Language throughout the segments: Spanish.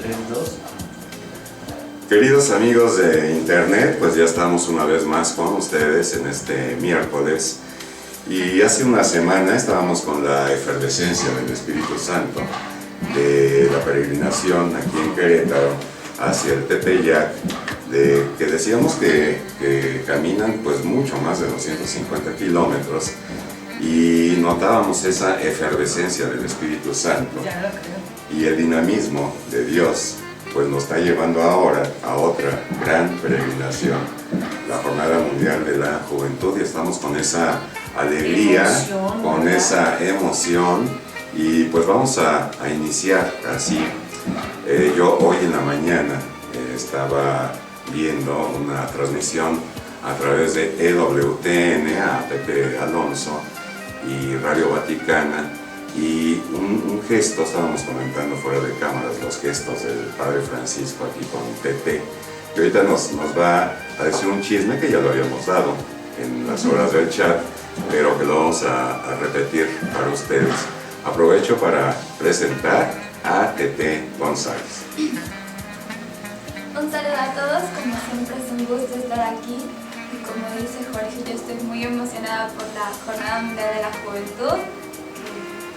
3, 2. Queridos amigos de internet, pues ya estamos una vez más con ustedes en este miércoles. Y hace una semana estábamos con la efervescencia del Espíritu Santo de la peregrinación aquí en Querétaro hacia el Tepeyac, que decíamos que caminan pues mucho más de 250 kilómetros, y notábamos esa efervescencia del Espíritu Santo y el dinamismo de Dios, pues nos está llevando ahora a otra gran peregrinación, la Jornada Mundial de la Juventud, y estamos con esa alegría, con esa emoción, y pues vamos a iniciar así. Yo hoy en la mañana estaba viendo una transmisión a través de EWTN a Pepe Alonso y Radio Vaticana, y un gesto, estábamos comentando fuera de cámaras los gestos del Padre Francisco aquí con Pepe, que ahorita nos va a decir un chisme que ya lo habíamos dado en las horas del chat, pero que lo vamos a repetir para ustedes. Aprovecho para presentar a Tete González. Un saludo a todos, como siempre es un gusto estar aquí, y como dice Jorge, yo estoy muy emocionada por la Jornada Mundial de la Juventud.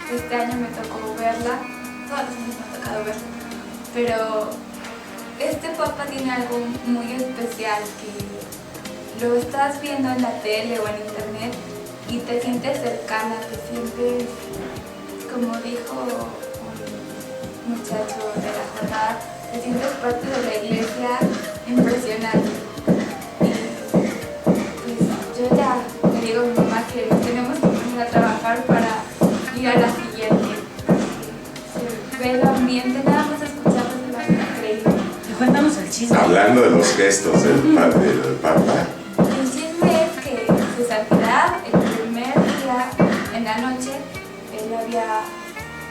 Este año me tocó verla, todos los años me ha tocado verla, pero este Papa tiene algo muy especial, que lo estás viendo en la tele o en internet y te sientes cercana, te sientes, como dijo un muchacho de la jornada, te sientes parte de la iglesia, impresionante. Y pues yo ya le digo a mi mamá que tenemos que poner a trabajar para ir a la siguiente. Se ve el ambiente, nada más escucharlo se va a ser increíble. Y cuéntanos el chisme. Hablando de los gestos del Papa. El chisme es que su santidad, el primer día en la noche, él había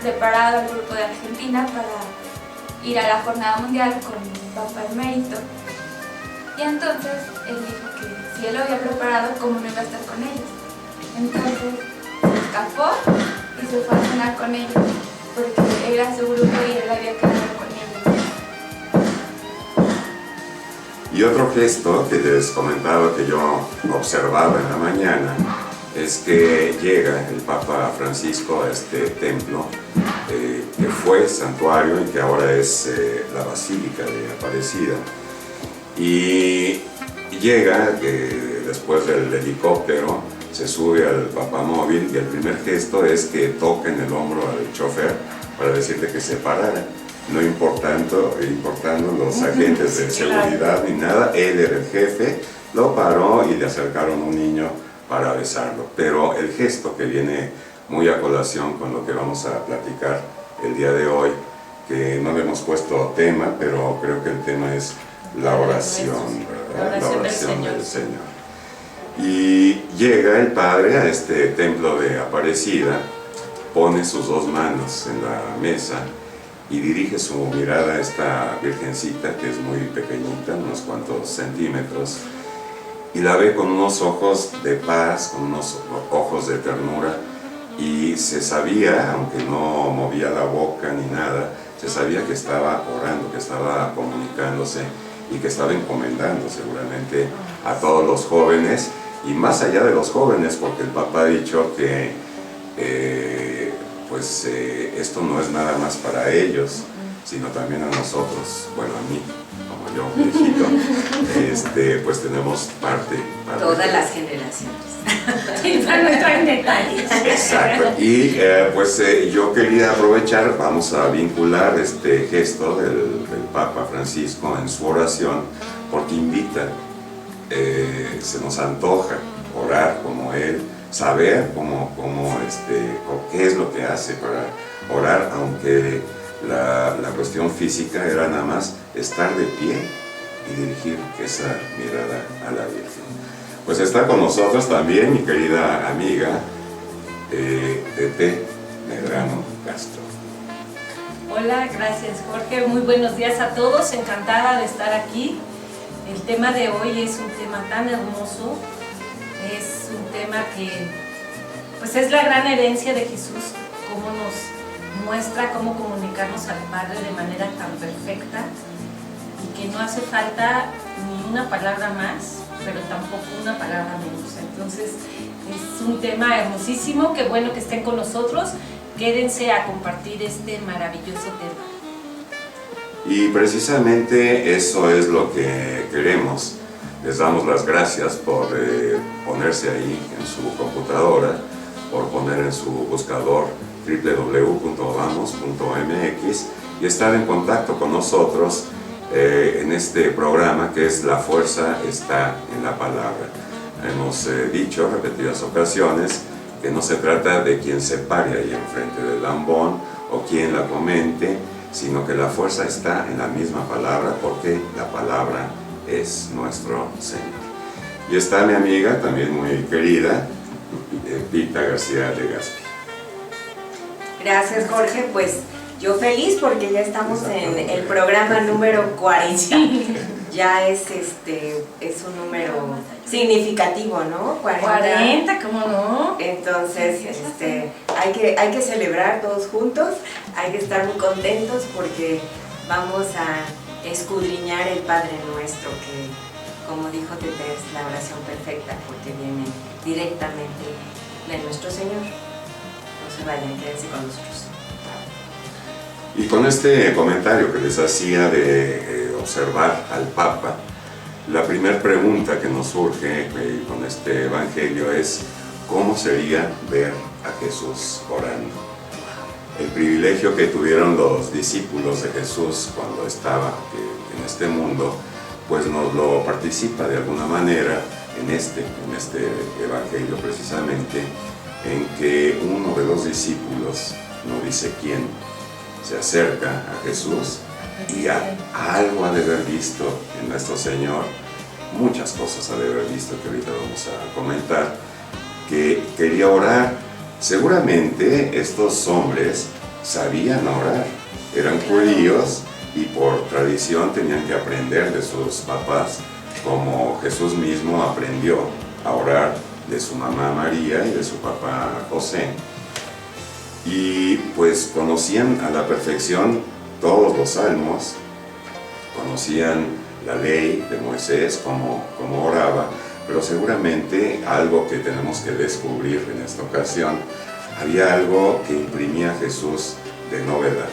preparado al grupo de Argentina para ir a la Jornada Mundial con el Papa Emérito. Y entonces él dijo que si él lo había preparado, ¿cómo no iba a estar con ellos? Entonces se escapó y se fue a cenar con ellos, porque era su grupo y él había quedado con ellos. Y otro gesto que les comentaba que yo observaba en la mañana es que llega el Papa Francisco a este templo que fue santuario y que ahora es la Basílica de Aparecida, y llega después del helicóptero, se sube al papamóvil, y el primer gesto es que toca en el hombro al chofer para decirle que se parara, no importando los agentes de seguridad ni nada. Él era el jefe, lo paró y le acercaron un niño para besarlo. Pero el gesto que viene muy a colación con lo que vamos a platicar el día de hoy, que no le hemos puesto tema, pero creo que el tema es la oración, ¿verdad? La oración del Señor. Y llega el Padre a este templo de Aparecida, pone sus dos manos en la mesa y dirige su mirada a esta virgencita, que es muy pequeñita, unos cuantos centímetros, y la ve con unos ojos de paz, con unos ojos de ternura, y se sabía, aunque no movía la boca ni nada, se sabía que estaba orando, que estaba comunicándose y que estaba encomendando seguramente a todos los jóvenes, y más allá de los jóvenes, porque el Papa ha dicho que esto no es nada más para ellos, sino también a nosotros, bueno, a mí, como yo, viejito, pues tenemos parte. Todas las generaciones. Y para no entrar en detalles. Exacto. Y yo quería aprovechar, vamos a vincular este gesto del Papa Francisco en su oración, porque invita, se nos antoja orar como él, saber qué es lo que hace para orar, aunque la cuestión física era nada más estar de pie y dirigir esa mirada a la Virgen. Pues está con nosotros también mi querida amiga Tete Medrano Castro. Hola, gracias Jorge, muy buenos días a todos, encantada de estar aquí. El tema de hoy es un tema tan hermoso, es un tema que pues es la gran herencia de Jesús, cómo muestra cómo comunicarnos al Padre de manera tan perfecta y que no hace falta ni una palabra más, pero tampoco una palabra menos. Entonces es un tema hermosísimo, qué bueno que estén con nosotros, quédense a compartir este maravilloso tema. Y precisamente eso es lo que queremos. Les damos las gracias por ponerse ahí en su computadora, por poner en su buscador www.vamos.mx y estar en contacto con nosotros en este programa que es La Fuerza está en la Palabra. Hemos dicho repetidas ocasiones que no se trata de quien se pare ahí enfrente del lambón o quien la comente, sino que la fuerza está en la misma palabra, porque la palabra es nuestro Señor. Y está mi amiga, también muy querida, Pita García Legazpi. Gracias, Jorge. Pues yo feliz porque ya estamos en el programa número 40. Ya es un número significativo, ¿no? 40, ¿cómo no? Entonces, hay que celebrar todos juntos, hay que estar muy contentos porque vamos a escudriñar el Padre Nuestro, que, como dijo Tete, es la oración perfecta porque viene directamente de nuestro Señor. No se vayan, quédense con nosotros. Y con este comentario que les hacía de observar al Papa, la primera pregunta que nos surge con este Evangelio es: ¿cómo sería ver a Jesús orando? El privilegio que tuvieron los discípulos de Jesús cuando estaba en este mundo, pues nos lo participa de alguna manera en este Evangelio precisamente, en que uno de los discípulos, no dice quién, se acerca a Jesús y algo ha de haber visto en nuestro Señor, muchas cosas ha de haber visto que ahorita vamos a comentar, que quería orar. Seguramente estos hombres sabían orar, eran judíos y por tradición tenían que aprender de sus papás, como Jesús mismo aprendió a orar de su mamá María y de su papá José. Y pues conocían a la perfección todos los salmos, conocían la ley de Moisés, cómo oraba, pero seguramente algo que tenemos que descubrir en esta ocasión, había algo que imprimía a Jesús de novedad.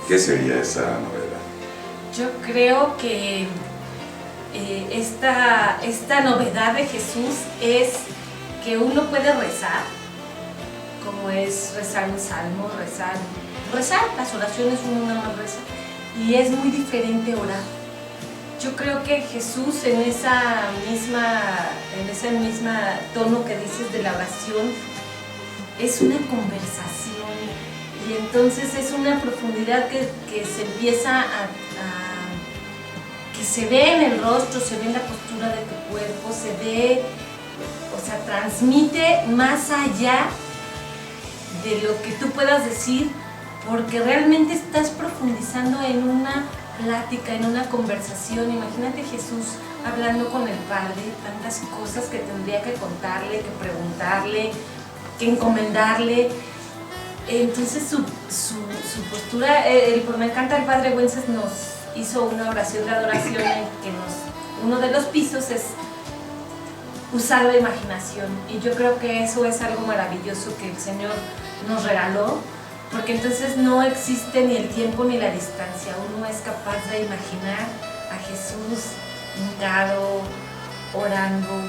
¿Qué sería esa novedad? Yo creo que esta novedad de Jesús es que uno puede rezar, como es rezar un salmo, rezar las oraciones, uno nada más reza, y es muy diferente orar. Yo creo que Jesús en esa misma tono que dices de la oración, es una conversación, y entonces es una profundidad que se empieza que se ve en el rostro, se ve en la postura de tu cuerpo, se ve, transmite más allá de lo que tú puedas decir, porque realmente estás profundizando en una plática, en una conversación. Imagínate Jesús hablando con el Padre, tantas cosas que tendría que contarle, que preguntarle, que encomendarle. Entonces su postura, me encanta, el Padre Wences nos hizo una oración de adoración en que uno de los pisos es usar la imaginación, y yo creo que eso es algo maravilloso que el Señor nos regaló, porque entonces no existe ni el tiempo ni la distancia. Uno es capaz de imaginar a Jesús hincado, orando,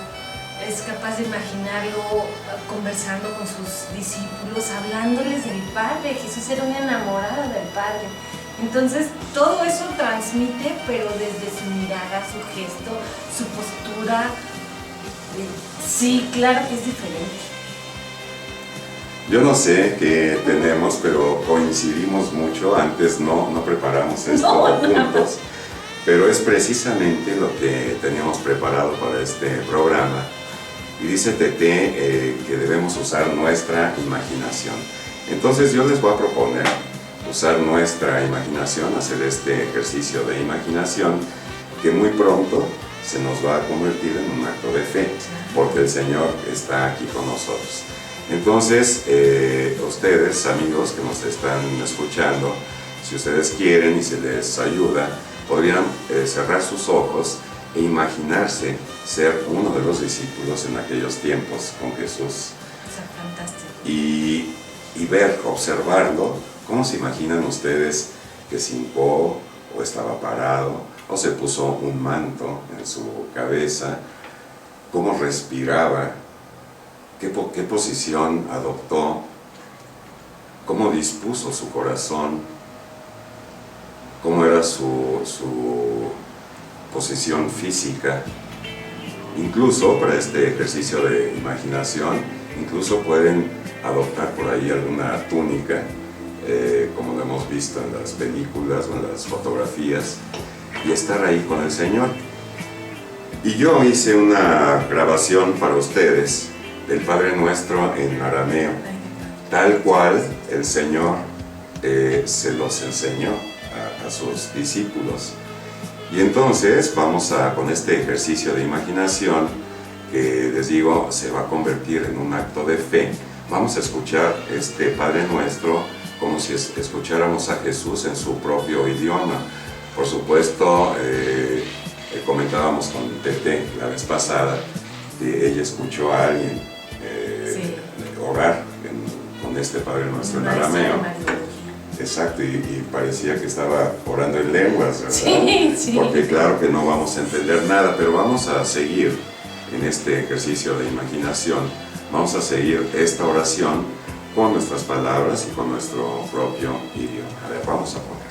es capaz de imaginarlo conversando con sus discípulos, hablándoles del Padre. Jesús era una enamorada del Padre. Entonces todo eso transmite, pero desde su mirada, su gesto, su postura. Sí, claro que es diferente. Yo no sé qué tenemos, pero coincidimos mucho. Antes no preparamos esto juntos, pero es precisamente lo que teníamos preparado para este programa. Y dice Tete que debemos usar nuestra imaginación. Entonces yo les voy a proponer usar nuestra imaginación, hacer este ejercicio de imaginación que muy pronto se nos va a convertir en un acto de fe, porque el Señor está aquí con nosotros. Entonces, ustedes, amigos que nos están escuchando, si ustedes quieren y se les ayuda, podrían cerrar sus ojos e imaginarse ser uno de los discípulos en aquellos tiempos con Jesús. Fantástico. Y ver, observarlo, cómo se imaginan ustedes que se hincó o estaba parado o se puso un manto en su cabeza, cómo respiraba, qué posición adoptó, cómo dispuso su corazón, cómo era su posición física. Incluso para este ejercicio de imaginación, incluso pueden adoptar por ahí alguna túnica, como lo hemos visto en las películas o en las fotografías, y estar ahí con el Señor. Y yo hice una grabación para ustedes del Padre Nuestro en arameo, tal cual el Señor se los enseñó a sus discípulos. Y entonces vamos con este ejercicio de imaginación, que les digo, se va a convertir en un acto de fe. Vamos a escuchar este Padre Nuestro como si escucháramos a Jesús en su propio idioma. Por supuesto, comentábamos con Tete la vez pasada que ella escuchó a alguien orar con este Padre Nuestro en arameo. Exacto, y parecía que estaba orando en lenguas, ¿verdad? Sí, sí. Porque claro que no vamos a entender nada, pero vamos a seguir en este ejercicio de imaginación. Vamos a seguir esta oración con nuestras palabras y con nuestro propio idioma. A ver, vamos a poner.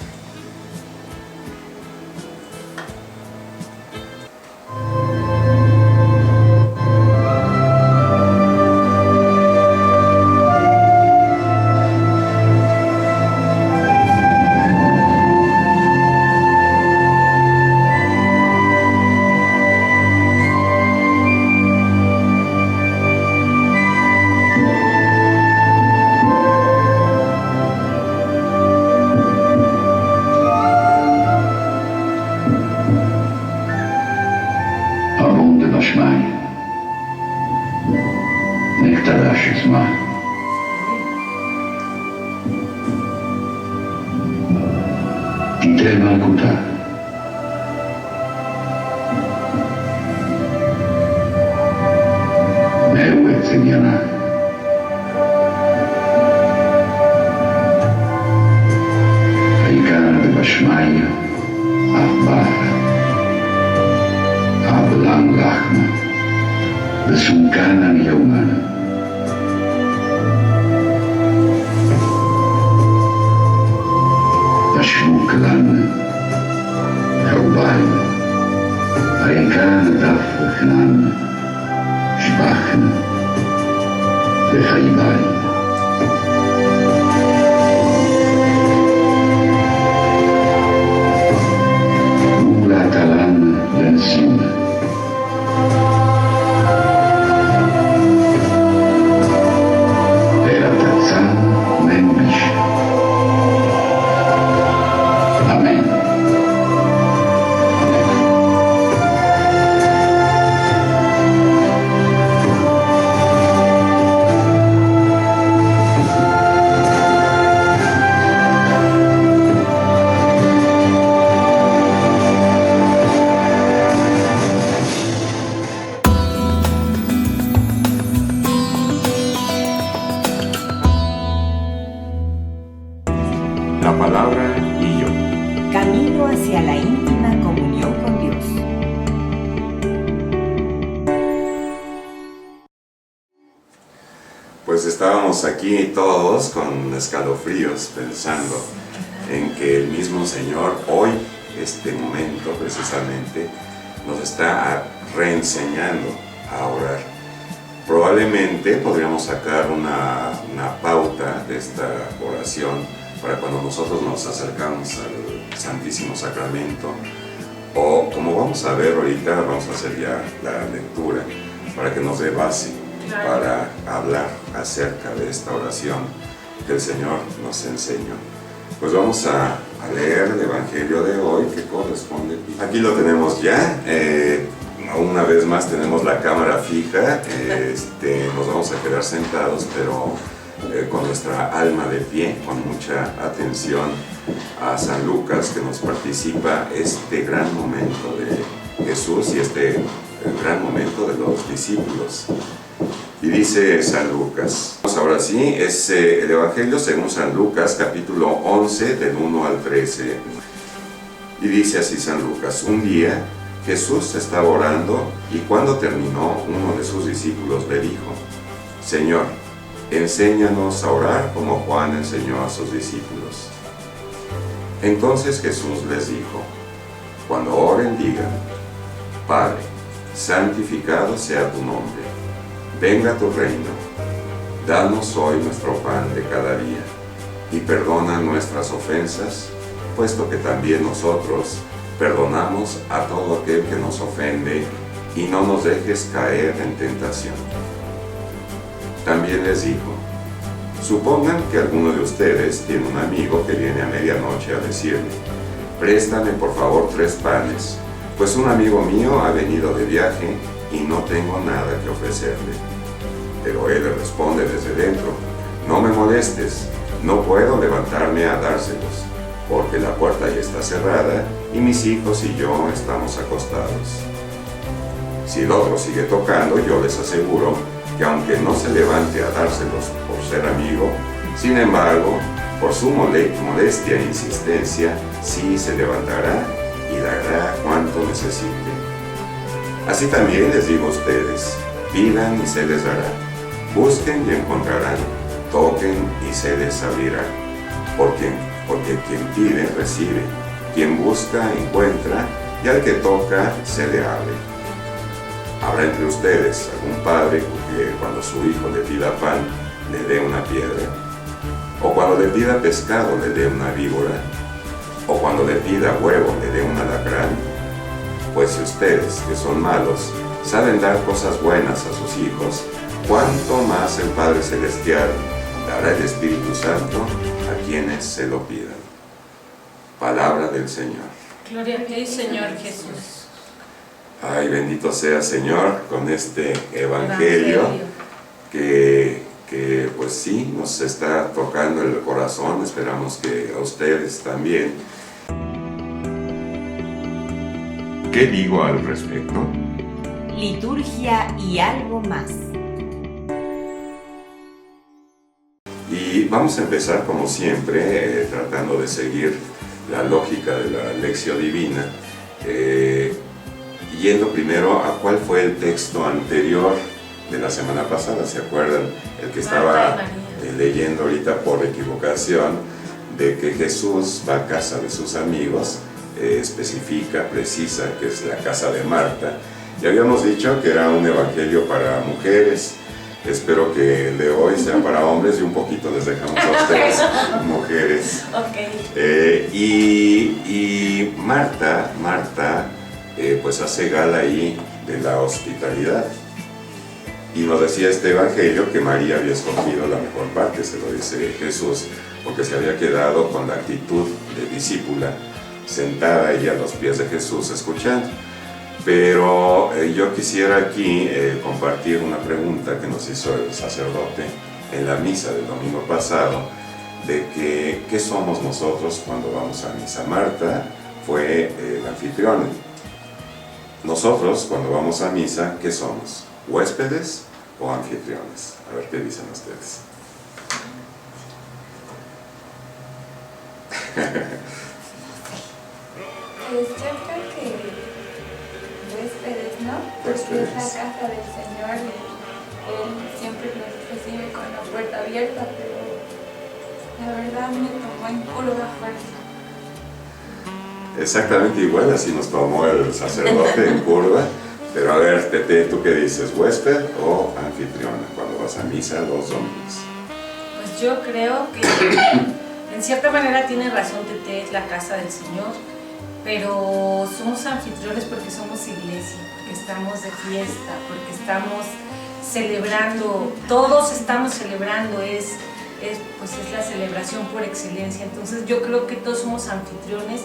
La palabra y yo. Camino hacia la íntima comunión con Dios. Pues estábamos aquí todos con escalofríos pensando en que el mismo Señor hoy, este momento precisamente, nos está reenseñando a orar. Probablemente podríamos sacar una pauta de esta oración para cuando nosotros nos acercamos al Santísimo Sacramento, o como vamos a ver ahorita, vamos a hacer ya la lectura para que nos dé base para hablar acerca de esta oración que el Señor nos enseñó. Pues vamos a leer el Evangelio de hoy que corresponde. Aquí lo tenemos ya, una vez más tenemos la cámara fija, nos vamos a quedar sentados, pero con nuestra alma de pie, con mucha atención a San Lucas, que nos participa este gran momento de Jesús y este gran momento de los discípulos. Y dice San Lucas, ahora sí, es el Evangelio según San Lucas, capítulo 11, del 1 al 13. Y dice así San Lucas: un día Jesús estaba orando y cuando terminó, uno de sus discípulos le dijo: Señor, enséñanos a orar como Juan enseñó a sus discípulos. Entonces Jesús les dijo: cuando oren digan: Padre, santificado sea tu nombre, venga tu reino, danos hoy nuestro pan de cada día, y perdona nuestras ofensas, puesto que también nosotros perdonamos a todo aquel que nos ofende, y no nos dejes caer en tentación. También les dijo: supongan que alguno de ustedes tiene un amigo que viene a medianoche a decirle: préstame por favor 3 panes, pues un amigo mío ha venido de viaje y no tengo nada que ofrecerle. Pero él le responde desde dentro: no me molestes, no puedo levantarme a dárselos, porque la puerta ya está cerrada y mis hijos y yo estamos acostados. Si el otro sigue tocando, yo les aseguro que aunque no se levante a dárselos por ser amigo, sin embargo, por su molestia e insistencia, sí se levantará y dará cuanto necesite. Así también les digo a ustedes: pidan y se les dará, busquen y encontrarán, toquen y se les abrirá. Porque quien pide, recibe, quien busca, encuentra, y al que toca, se le abre. ¿Habrá entre ustedes algún padre que cuando su hijo le pida pan, le dé una piedra? ¿O cuando le pida pescado, le dé una víbora? ¿O cuando le pida huevo, le dé un alacrán? Pues si ustedes, que son malos, saben dar cosas buenas a sus hijos, ¿cuánto más el Padre Celestial dará el Espíritu Santo a quienes se lo pidan? Palabra del Señor. Gloria a ti, Señor Jesús. Ay, bendito sea Señor, con este Evangelio que pues sí, nos está tocando el corazón. Esperamos que a ustedes también. ¿Qué digo al respecto? Liturgia y algo más. Y vamos a empezar como siempre, tratando de seguir la lógica de la Lección Divina, yendo primero a cuál fue el texto anterior de la semana pasada. ¿Se acuerdan? El que estaba leyendo ahorita por equivocación, de que Jesús va a casa de sus amigos, especifica, precisa que es la casa de Marta. Ya habíamos dicho que era un evangelio para mujeres. Espero que el de hoy sea para hombres y un poquito les dejamos a ustedes, mujeres. Okay. Y Marta pues hace gala ahí de la hospitalidad. Y nos decía este evangelio que María había escogido la mejor parte, se lo dice Jesús, porque se había quedado con la actitud de discípula, sentada ella a los pies de Jesús escuchando. Pero yo quisiera aquí compartir una pregunta que nos hizo el sacerdote en la misa del domingo pasado, de que ¿qué somos nosotros cuando vamos a misa? Marta fue la anfitriona. Nosotros cuando vamos a misa, ¿qué somos? ¿Huéspedes o anfitriones? A ver qué dicen ustedes. Pues yo creo que huéspedes, ¿no? Porque es la casa del Señor y Él siempre nos recibe con la puerta abierta, pero la verdad me tomó en curva fuerza. Exactamente igual, así nos tomó el sacerdote en curva. Pero a ver, Tete, ¿tú qué dices? ¿Huésped o anfitriona cuando vas a misa los domingos? Pues yo creo que en cierta manera tiene razón, Tete, es la casa del Señor, pero somos anfitriones porque somos iglesia, porque estamos de fiesta, porque estamos celebrando, todos estamos celebrando, es la celebración por excelencia. Entonces yo creo que todos somos anfitriones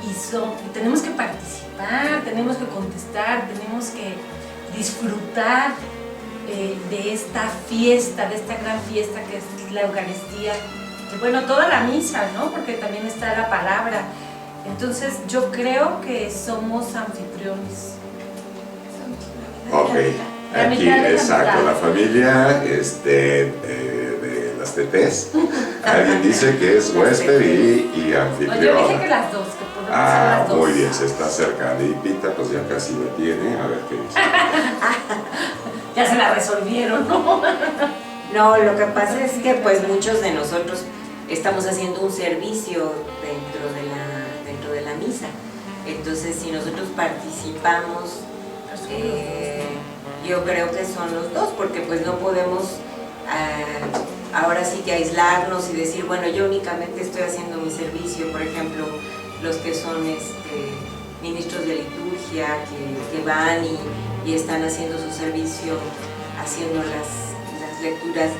y tenemos que participar, tenemos que contestar, tenemos que disfrutar de esta fiesta, de esta gran fiesta que es la Eucaristía. Y bueno, toda la misa, ¿no? Porque también está la palabra. Entonces yo creo que somos anfitriones. Ok, La aquí, mitad de la exacto, mitad. la familia de las tetés. Alguien dice que es huésped y No, yo anfitrión. dije que las dos, que podemos ser Ah, las dos. muy bien, se está acercando. Y Pita, pues ya casi lo tiene. A ver qué dice. Ya se la resolvieron, ¿no? No, lo que pasa es que pues muchos de nosotros estamos haciendo un servicio dentro de la misa. Entonces, si nosotros participamos, yo creo que son los dos, porque pues no podemos ahora sí que aislarnos y decir, bueno, yo únicamente estoy haciendo mi servicio. Por ejemplo, los que son ministros de liturgia, que van y están haciendo su servicio, haciendo las lecturas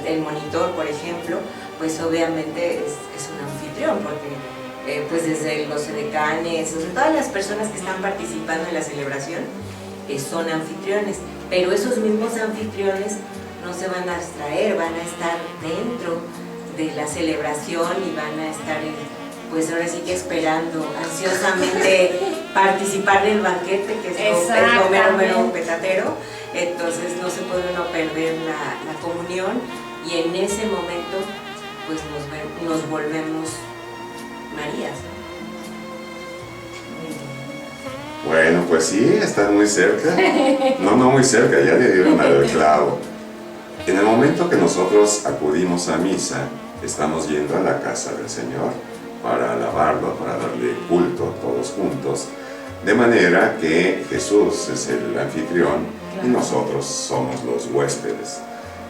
del monitor, por ejemplo, pues obviamente es un anfitrión, porque pues desde los edecanes, o sea, todas las personas que están participando en la celebración son anfitriones, pero esos mismos anfitriones no se van a abstraer, van a estar dentro de la celebración y van a estar, pues ahora sí que esperando ansiosamente participar del banquete, que es lo mero petatero. Entonces no se puede uno perder la comunión, y en ese momento pues nos volvemos Marías. Bueno, pues sí, están muy cerca. No muy cerca, ya le dieron al clavo. En el momento que nosotros acudimos a misa, estamos yendo a la casa del Señor para alabarlo, para darle culto todos juntos, de manera que Jesús es el anfitrión y nosotros somos los huéspedes.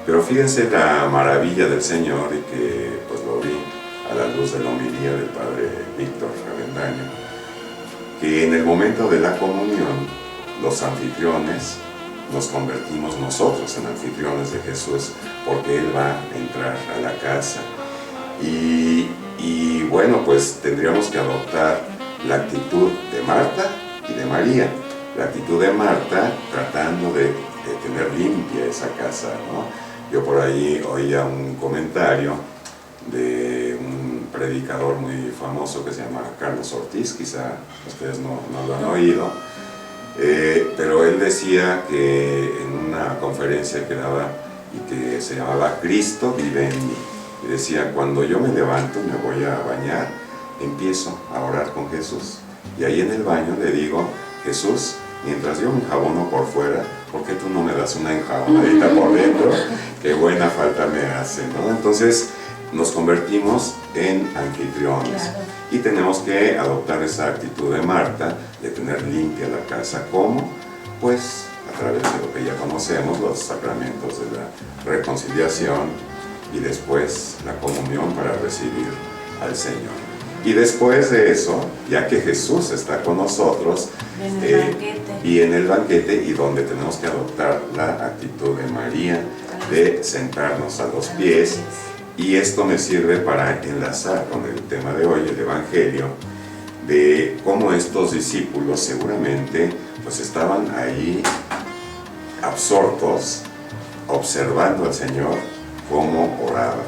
Pero fíjense la maravilla del Señor, y que pues lo vi a la luz de la homilía del Padre Víctor Avendaño, que en el momento de la comunión, los anfitriones nos convertimos nosotros en anfitriones de Jesús, porque Él va a entrar a la casa. Y bueno, pues tendríamos que adoptar la actitud de Marta y de María. La actitud de Marta tratando de tener limpia esa casa, ¿no? Yo por ahí oía un comentario de un predicador muy famoso que se llama Carlos Ortiz, quizá ustedes no lo han oído, pero él decía que en una conferencia que daba y que se llamaba Cristo vive en mí, y decía, cuando yo me levanto y me voy a bañar, empiezo a orar con Jesús, y ahí en el baño le digo, Jesús, mientras yo me enjabono por fuera, ¿por qué tú no me das una enjabonadita por dentro? Qué buena falta me hace, ¿no? Entonces nos convertimos en anfitriones, claro, y tenemos que adoptar esa actitud de Marta, de tener limpia la casa. ¿Cómo? Pues a través de lo que ya conocemos, los sacramentos de la reconciliación y después la comunión para recibir al Señor. Y después de eso, ya que Jesús está con nosotros, y en el banquete, y donde tenemos que adoptar la actitud de María, de sentarnos a los pies. Y esto me sirve para enlazar con el tema de hoy, el Evangelio, de cómo estos discípulos seguramente pues estaban ahí absortos, observando al Señor cómo oraba.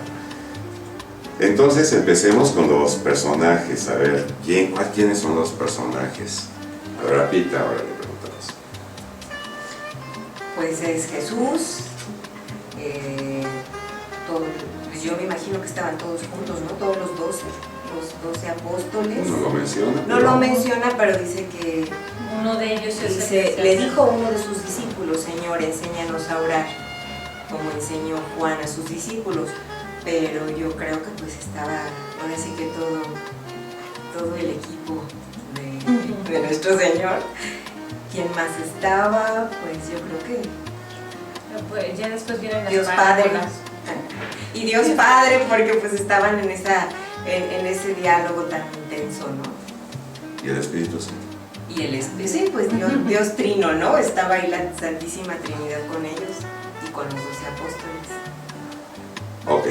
Entonces empecemos con los personajes. A ver, ¿quiénes son los personajes? A ver, a Pita, ahora le preguntamos. Pues es Jesús, pues yo me imagino que estaban todos juntos, ¿no? Todos los 12 apóstoles. No lo menciona. No lo menciona, pero dice que uno de ellos le dijo a uno de sus discípulos, Señor, enséñanos a orar, como enseñó Juan a sus discípulos. Pero yo creo que pues estaba, ahora sí que todo el equipo de nuestro Señor. ¿Quién más estaba? Pues yo creo que pues ya después vienen las Dios Padre. parábolas. Y Dios Padre, porque pues estaban en ese diálogo tan intenso, ¿no? Y el Espíritu Santo. Y el Espíritu, sí, pues Dios Trino, ¿no? Estaba ahí la Santísima Trinidad con ellos y con los 12 apóstoles. Ok,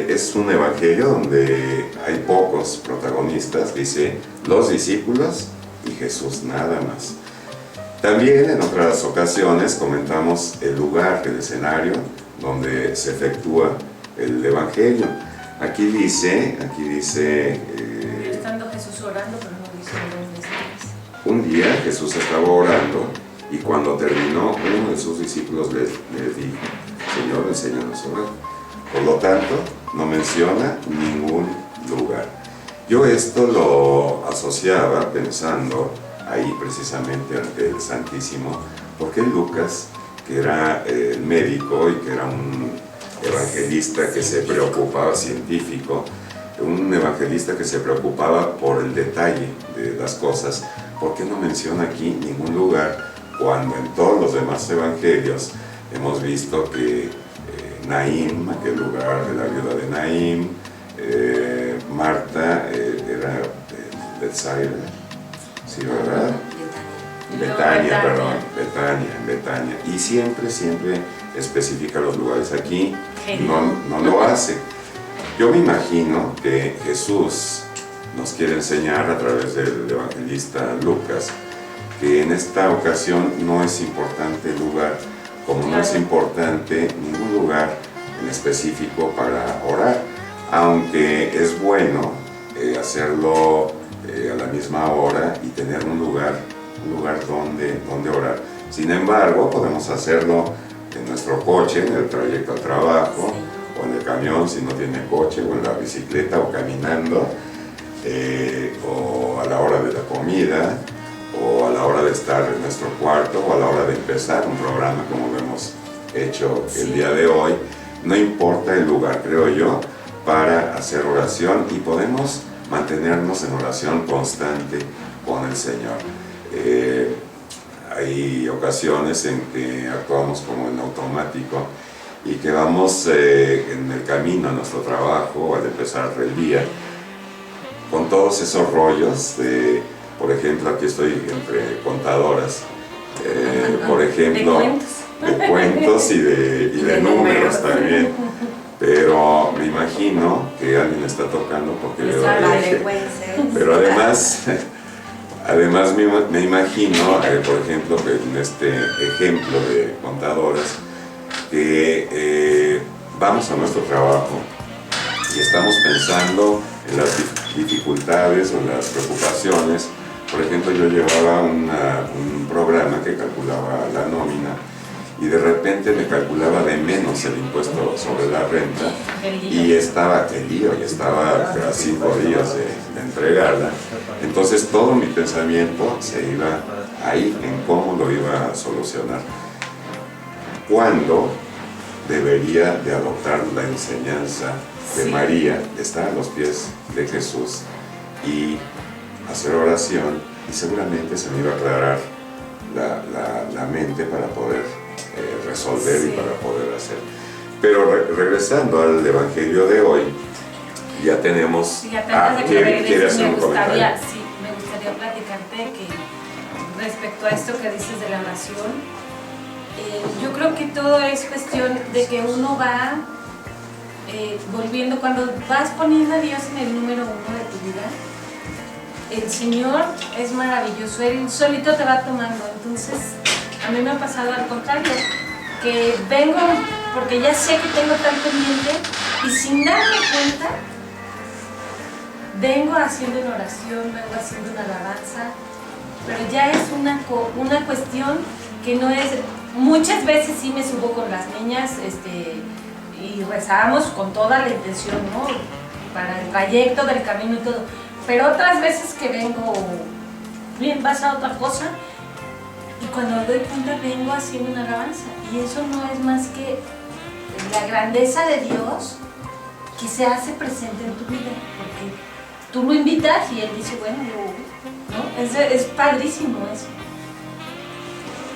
es un evangelio donde hay pocos dos protagonistas, dice los discípulos y Jesús, nada más. También en otras ocasiones comentamos el lugar, el escenario donde se efectúa el Evangelio. Aquí dice estando Jesús orando, pero no dice dónde estás. un día Jesús estaba orando y cuando terminó, uno de sus discípulos le dijo: Señor, enséñanos a orar. Por lo tanto, no menciona ningún lugar. Yo esto lo asociaba pensando ahí precisamente ante el Santísimo, porque Lucas, que era el médico y que era un evangelista que se preocupaba, científico, un evangelista que se preocupaba por el detalle de las cosas, ¿por qué no menciona aquí ningún lugar cuando en todos los demás evangelios hemos visto que Naín, aquel lugar de la viuda de Naín, Marta era Betsaida, ¿sí, verdad? Betania, y siempre especifica los lugares. Aquí no lo hace. Yo me imagino que Jesús nos quiere enseñar a través del evangelista Lucas que en esta ocasión no es importante el lugar, como no es importante ningún lugar en específico para orar, aunque es bueno hacerlo a la misma hora y tener un lugar donde orar. Sin embargo, podemos hacerlo en nuestro coche, en el trayecto al trabajo, o en el camión si no tiene coche, o en la bicicleta, o caminando, o a la hora de la comida, o a la hora de estar en nuestro cuarto, o a la hora de empezar un programa como lo hemos hecho el día de hoy. No importa el lugar, creo yo, para hacer oración, y podemos mantenernos en oración constante con el Señor. Hay ocasiones en que actuamos como en automático y que vamos en el camino a nuestro trabajo al empezar el día con todos esos rollos de, por ejemplo, aquí estoy entre contadoras, por ejemplo, de cuentos y de números también, pero me imagino que alguien está tocando porque le doy, pero además me imagino, por ejemplo, en este ejemplo de contadoras, que vamos a nuestro trabajo y estamos pensando en las dificultades o en las preocupaciones. Por ejemplo, yo llevaba un programa que calculaba la nómina y de repente me calculaba de menos el impuesto sobre la renta y estaba a 5 días de entregarla. Entonces todo mi pensamiento se iba ahí en cómo lo iba a solucionar. ¿Cuándo debería de adoptar la enseñanza de María, de estar a los pies de Jesús y hacer oración? Y seguramente se me iba a aclarar la mente para poder resolver y para poder hacer. Pero regresando al Evangelio de hoy, ya tenemos... ¿Quieres hacer un comentario? Sí, me gustaría platicarte que respecto a esto que dices de la oración, yo creo que todo es cuestión de que uno va volviendo, cuando vas poniendo a Dios en el número 1 de tu vida, el Señor es maravilloso, Él solito te va tomando. Entonces, a mí me ha pasado al contrario, que vengo porque ya sé que tengo tal pendiente y sin darme cuenta, vengo haciendo una oración, vengo haciendo una alabanza, pero ya es una cuestión que no es... Muchas veces sí me subo con las niñas y rezamos con toda la intención, ¿no? Para el trayecto del camino y todo. Pero otras veces que vengo, bien, vas a otra cosa, y cuando me doy cuenta vengo haciendo una alabanza. Y eso no es más que la grandeza de Dios que se hace presente en tu vida. Porque tú lo invitas y Él dice, bueno, ¿no? Es padrísimo eso.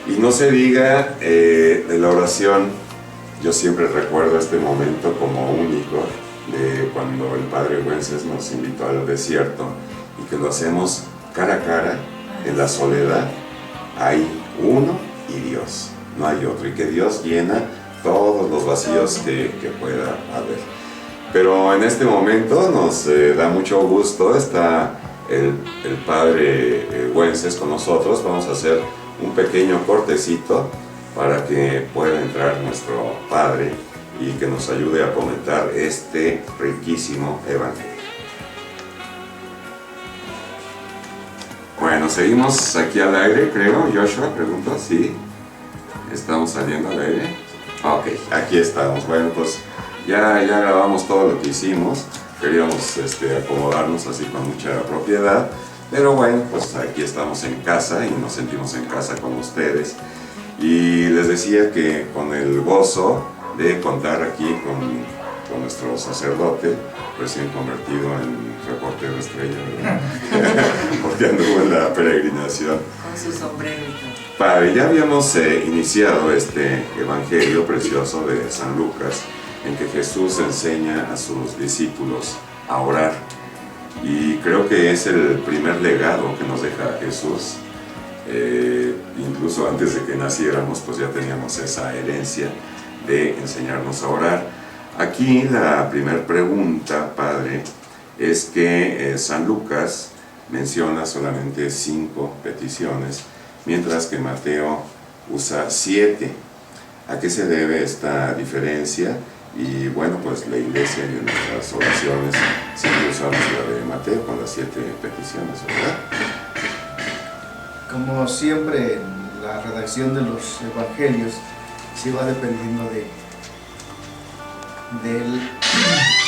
Y no se diga de la oración, yo siempre recuerdo este momento como único de cuando el Padre Güences nos invitó al desierto y que lo hacemos cara a cara, en la soledad. Hay uno y Dios, no hay otro, y que Dios llena todos los vacíos que pueda haber. Pero en este momento nos da mucho gusto, está el padre Güences con nosotros. Vamos a hacer un pequeño cortecito para que pueda entrar nuestro padre y que nos ayude a comentar este riquísimo evangelio. Bueno, seguimos aquí al aire, creo. Joshua, pregunta, ¿sí? ¿Estamos saliendo al aire? Ok, aquí estamos. Bueno, pues ya grabamos todo lo que hicimos. Queríamos acomodarnos así con mucha propiedad. Pero bueno, pues aquí estamos en casa y nos sentimos en casa con ustedes. Y les decía que con el gozo de contar aquí con nuestro sacerdote, recién convertido en reportero estrella, ¿verdad? Porque anduvo en la peregrinación. Con su sombrero y todo. Padre, ya habíamos iniciado este evangelio precioso de San Lucas, en que Jesús enseña a sus discípulos a orar. Y creo que es el primer legado que nos deja Jesús. Incluso antes de que naciéramos, pues ya teníamos esa herencia de enseñarnos a orar. Aquí la primera pregunta, Padre, es que San Lucas menciona solamente 5 peticiones, mientras que Mateo usa 7. ¿A qué se debe esta diferencia? Y bueno, pues la Iglesia en nuestras oraciones siempre usamos la de Mateo con las 7 peticiones, ¿verdad? Como siempre, en la redacción de los evangelios sí va dependiendo del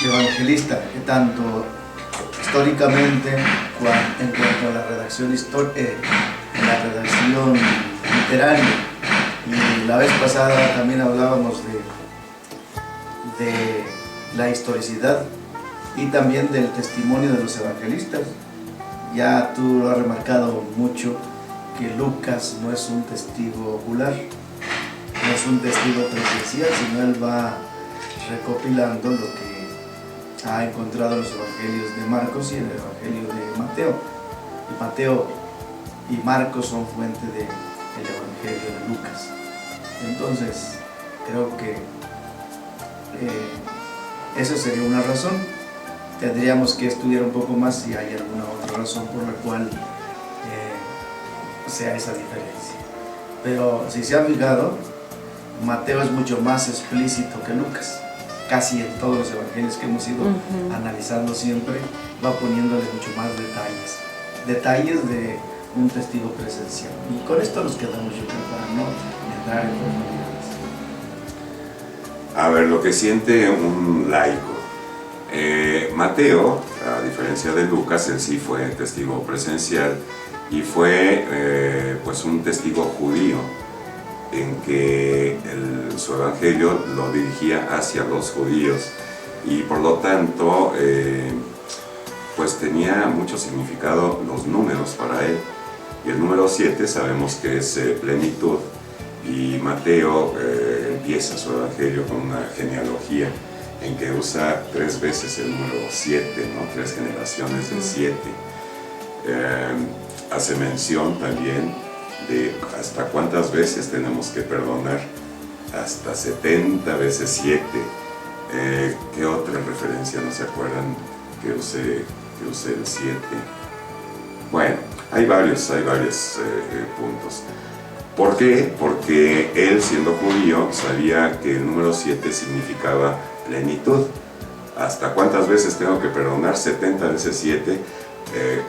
evangelista, que tanto históricamente en cuanto a la redacción literaria. Y la vez pasada también hablábamos de la historicidad y también del testimonio de los evangelistas. Ya tú lo has remarcado mucho, que Lucas no es un testigo ocular, no es un testigo presencial, sino él va recopilando lo que ha encontrado en los evangelios de Marcos y en el evangelio de Mateo. Y Mateo y Marcos son fuente del evangelio de Lucas. Entonces, creo que esa sería una razón. Tendríamos que estudiar un poco más si hay alguna otra razón por la cual sea esa diferencia. Pero si se ha fijado, Mateo es mucho más explícito que Lucas. Casi en todos los evangelios que hemos ido analizando siempre, va poniéndole mucho más detalles de un testigo presencial. Y con esto nos quedamos, yo creo, para no entrar en profundidades. A ver, lo que siente un laico. Mateo, a diferencia de Lucas, él sí fue testigo presencial y fue pues un testigo judío, en que su evangelio lo dirigía hacia los judíos y por lo tanto pues tenía mucho significado los números para él. Y el número 7 sabemos que es plenitud, y Mateo empieza su evangelio con una genealogía en que usa 3 veces el número 7, ¿no? 3 generaciones de 7. Hace mención también de hasta cuántas veces tenemos que perdonar, hasta 70 veces 7. ¿Qué otra referencia no se acuerdan que use el 7? Bueno, hay varios puntos. ¿Por qué? Porque él, siendo judío, sabía que el número 7 significaba plenitud. ¿Hasta cuántas veces tengo que perdonar? 70 veces 7.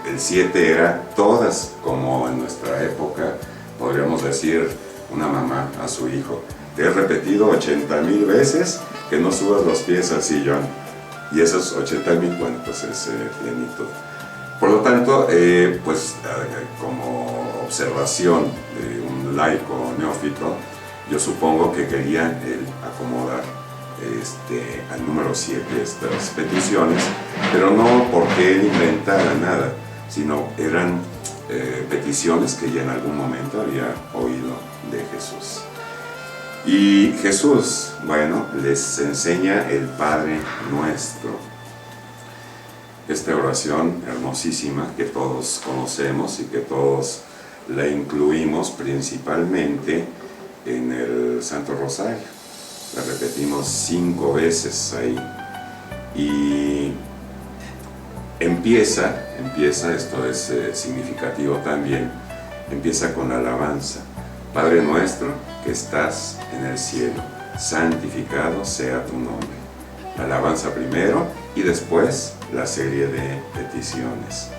El 7 era todas, como en nuestra época podríamos decir una mamá a su hijo: te he repetido 80,000 veces que no subas los pies al sillón. Y esos 80,000, bueno, pues es plenitud. Por lo tanto, pues como observación de un laico neófito, yo supongo que quería él acomodar al número 7 estas peticiones, pero no porque él inventara nada, sino eran peticiones que ya en algún momento había oído de Jesús. Y Jesús, bueno, les enseña el Padre Nuestro. Esta oración hermosísima que todos conocemos y que todos la incluimos principalmente en el Santo Rosario. La repetimos 5 veces ahí. Y empieza, esto es significativo también, empieza con la alabanza. Padre nuestro que estás en el cielo, santificado sea tu nombre. La alabanza primero y después la serie de peticiones.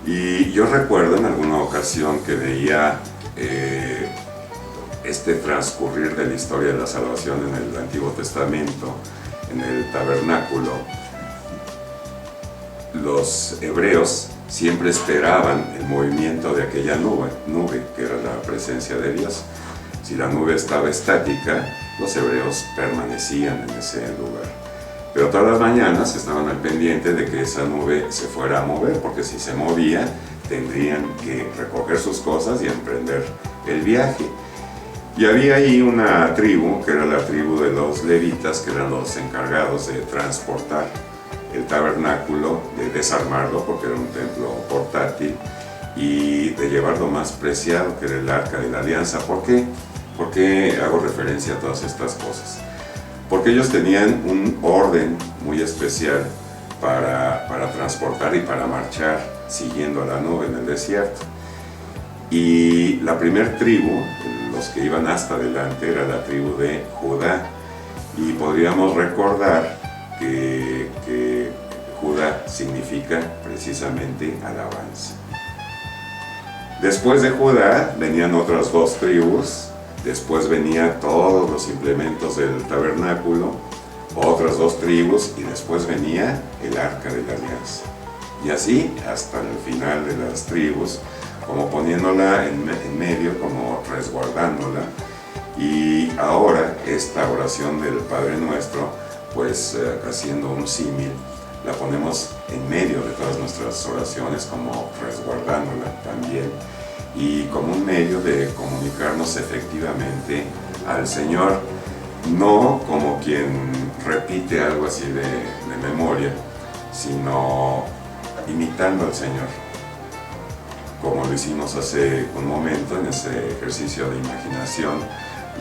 Y yo recuerdo en alguna ocasión que veía este transcurrir de la historia de la salvación en el Antiguo Testamento, en el tabernáculo. Los hebreos siempre esperaban el movimiento de aquella nube que era la presencia de Dios. Si la nube estaba estática, los hebreos permanecían en ese lugar. Pero todas las mañanas estaban al pendiente de que esa nube se fuera a mover, porque si se movía, tendrían que recoger sus cosas y emprender el viaje. Y había ahí una tribu, que era la tribu de los levitas, que eran los encargados de transportar el tabernáculo, de desarmarlo, porque era un templo portátil, y de llevar lo más preciado, que era el arca de la alianza. ¿Por qué? ¿Por qué hago referencia a todas estas cosas? Porque ellos tenían un orden muy especial para transportar y para marchar siguiendo a la nube en el desierto. Y la primer tribu, los que iban hasta adelante, era la tribu de Judá. Y podríamos recordar que Judá significa precisamente alabanza. Después de Judá venían otras dos tribus. Después venían todos los implementos del tabernáculo, otras dos tribus, y después venía el arca de la alianza. Y así hasta el final de las tribus, como poniéndola en medio, como resguardándola. Y ahora esta oración del Padre Nuestro, pues haciendo un símil, la ponemos en medio de todas nuestras oraciones, como resguardándola también, y como un medio de comunicarnos efectivamente al Señor, no como quien repite algo así de memoria, sino imitando al Señor, como lo hicimos hace un momento en ese ejercicio de imaginación.